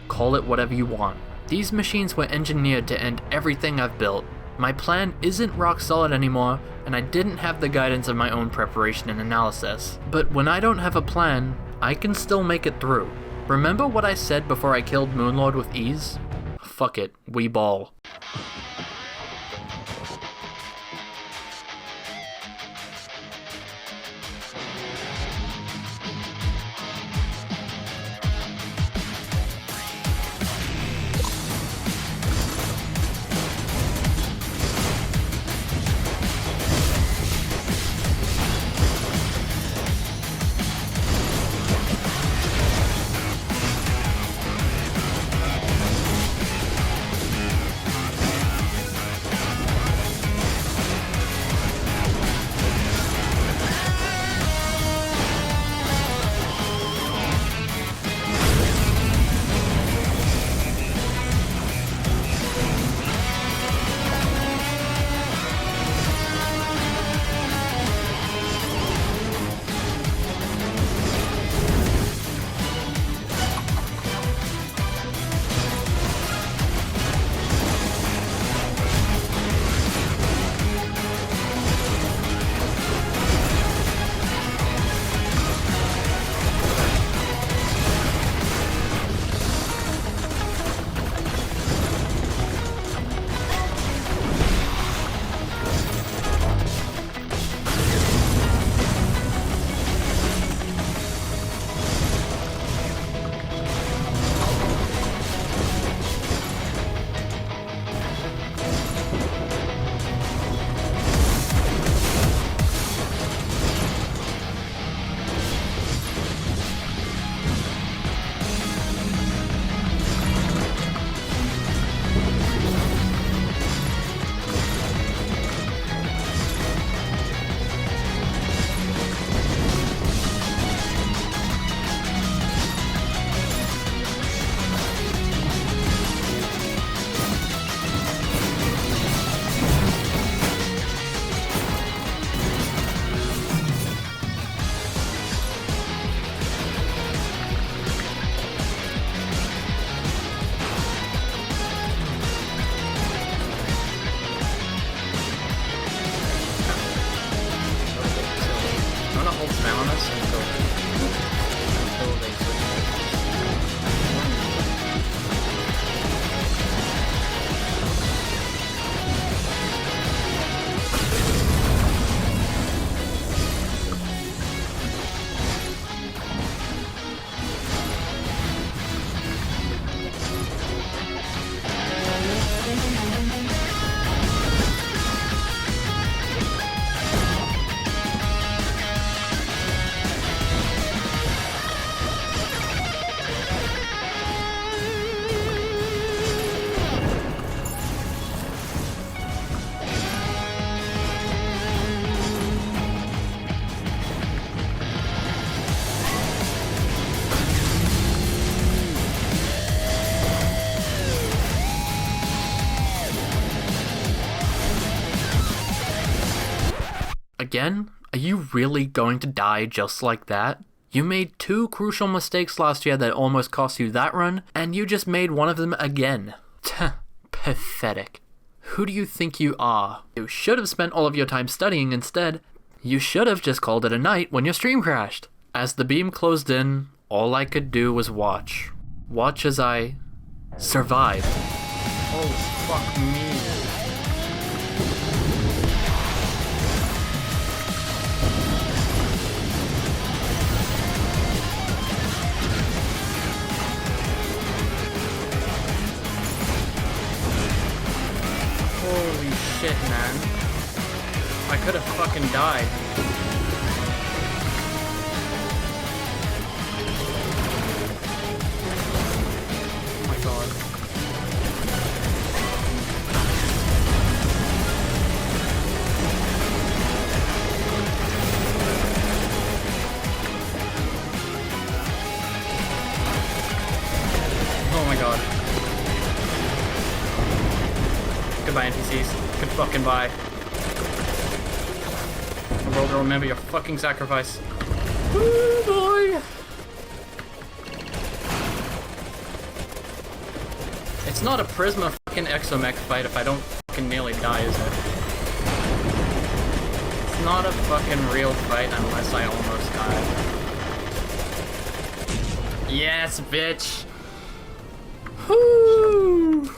call it whatever you want. These machines were engineered to end everything I've built. My plan isn't rock solid anymore, and I didn't have the guidance of my own preparation and analysis. But when I don't have a plan, I can still make it through. Remember what I said before I killed Moonlord with ease? Fuck it, we ball. again? Are you really going to die just like that? You made 2 crucial mistakes last year that almost cost you that run, and you just made one of them again. Pathetic. Who do you think you are? You should have spent all of your time studying instead. You should have just called it a night when your stream crashed. As the beam closed in, all I could do was watch. Watch as I survive. Oh, fuck me. Holy shit, man. I could have fucking died. Oh my god. Oh my god. Goodbye, NPCs. Good fucking bye. The world will remember your fucking sacrifice. Ooh, boy! It's not a Prisma fucking Exomech fight if I don't fucking nearly die, is it? It's not a fucking real fight unless I almost die. Yes, bitch! Woo!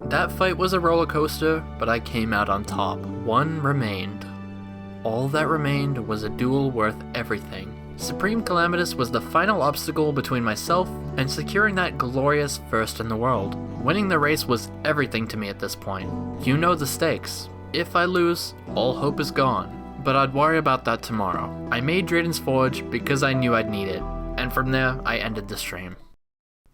That fight was a roller coaster, but I came out on top. One remained. All that remained was a duel worth everything. Supreme Calamitous was the final obstacle between myself and securing that glorious first in the world. Winning the race was everything to me at this point. You know the stakes. If I lose, all hope is gone. But I'd worry about that tomorrow. I made Drayden's Forge because I knew I'd need it, and from there I ended the stream.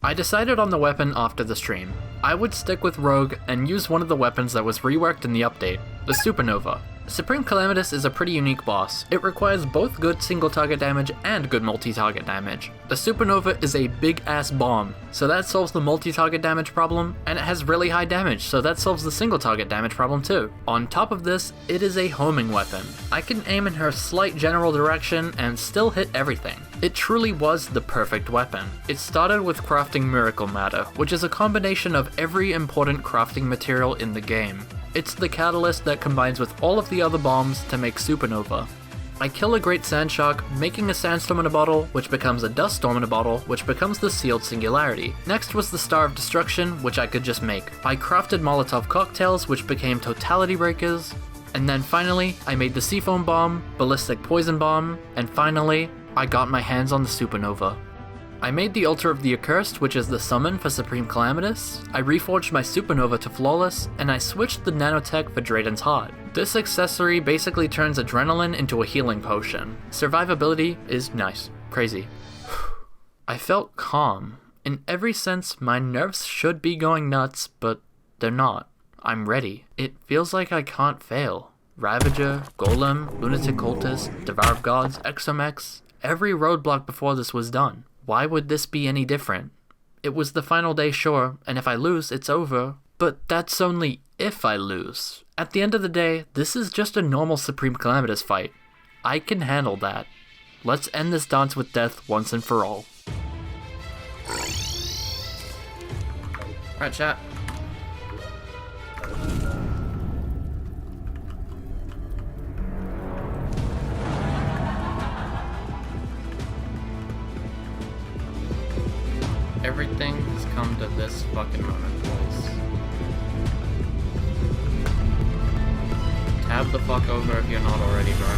I decided on the weapon after the stream. I would stick with Rogue and use one of the weapons that was reworked in the update, the Supernova. Supreme Calamitous is a pretty unique boss. It requires both good single target damage and good multi-target damage. The Supernova is a big ass bomb, so that solves the multi-target damage problem, and it has really high damage, so that solves the single target damage problem too. On top of this, it is a homing weapon. I can aim in her slight general direction and still hit everything. It truly was the perfect weapon. It started with crafting Miracle Matter, which is a combination of every important crafting material in the game. It's the catalyst that combines with all of the other bombs to make Supernova. I kill a Great Sand Shark, making a Sandstorm in a bottle, which becomes a Dust Storm in a bottle, which becomes the Sealed Singularity. Next was the Star of Destruction, which I could just make. I crafted Molotov Cocktails, which became Totality Breakers. And then finally, I made the Seafoam Bomb, Ballistic Poison Bomb, and finally, I got my hands on the Supernova. I made the Altar of the Accursed, which is the summon for Supreme Calamitous, I reforged my Supernova to Flawless, and I switched the Nanotech for Drayden's Heart. This accessory basically turns Adrenaline into a healing potion. Survivability is nice. Crazy. I felt calm. In every sense, my nerves should be going nuts, but they're not. I'm ready. It feels like I can't fail. Ravager, Golem, Lunatic Cultist, Devour of Gods, Exomechs, every roadblock before this was done. Why would this be any different? It was the final day, sure, and if I lose, it's over. But that's only if I lose. At the end of the day, this is just a normal Supreme Calamitous fight. I can handle that. Let's end this dance with death once and for all. Alright, chat. Everything has come to this fucking moment, boys. Tab the fuck over if you're not already, bro.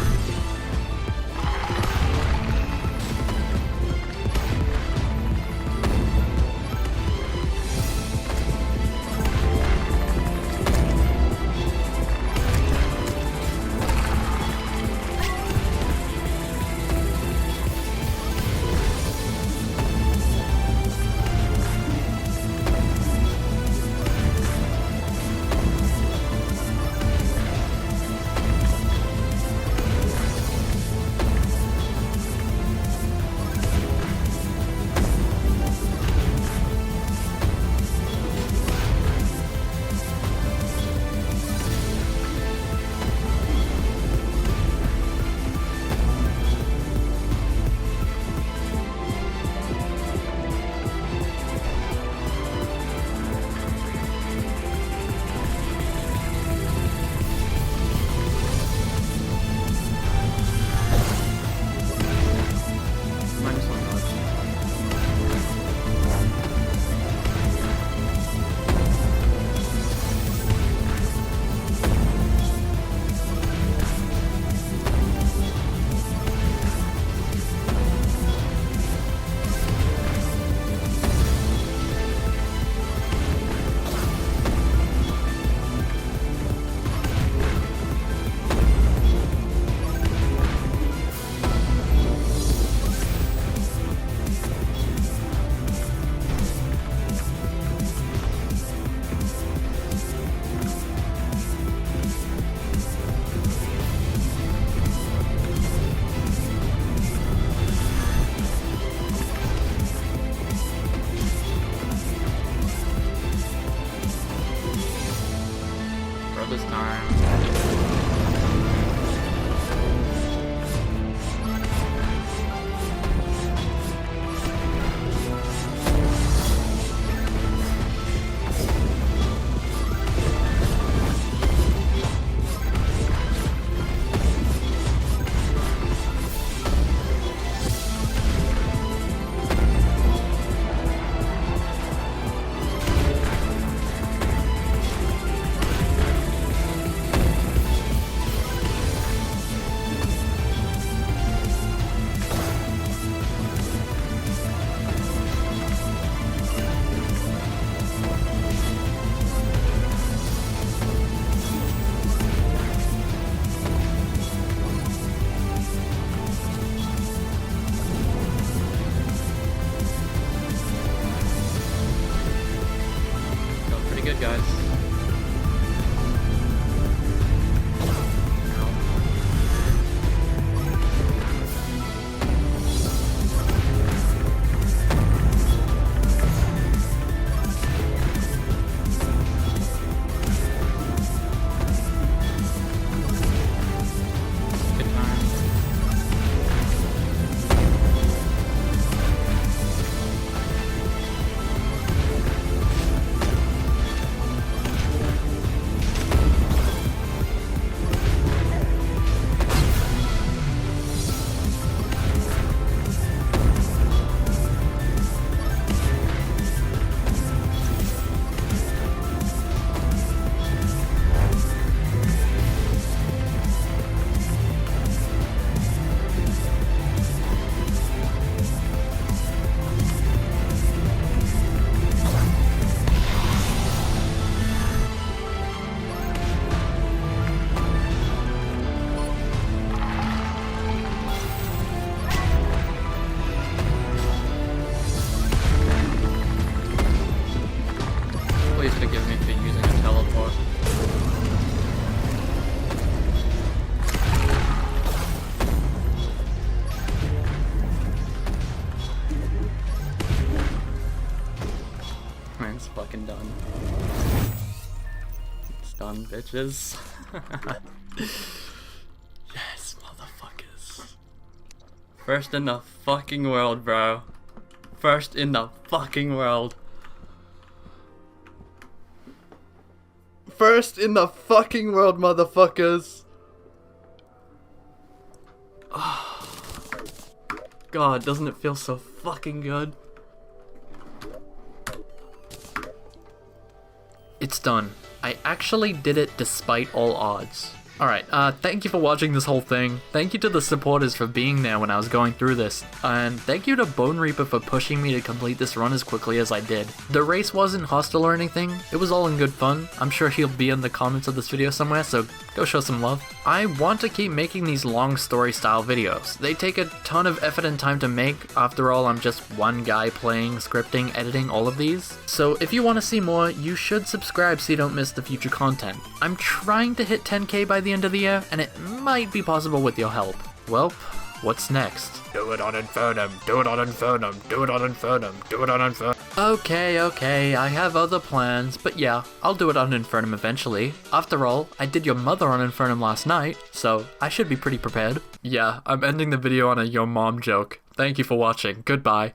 Not this time. Good guys. Good time. Please forgive me for using a teleport. Man's fucking done. It's done, bitches. Yes, motherfuckers. First in the fucking world, bro. First in the fucking world. First in the fucking world, motherfuckers. Oh. God, doesn't it feel so fucking good? It's done. I actually did it despite all odds. Alright, thank you for watching this whole thing. Thank you to the supporters for being there when I was going through this. And thank you to Bone Reaper for pushing me to complete this run as quickly as I did. The race wasn't hostile or anything. It was all in good fun. I'm sure he'll be in the comments of this video somewhere, so go show some love. I want to keep making these long story style videos. They take a ton of effort and time to make. After all, I'm just one guy playing, scripting, editing all of these. So if you want to see more, you should subscribe so you don't miss the future content. I'm trying to hit 10k by the end of the year, and it might be possible with your help. Well, what's next? Do it on Infernum, do it on Infernum, do it on Infernum, do it on Infernum. Okay, I have other plans, but yeah, I'll do it on Infernum eventually. After all, I did your mother on Infernum last night, so I should be pretty prepared. Yeah, I'm ending the video on a your mom joke. Thank you for watching, goodbye.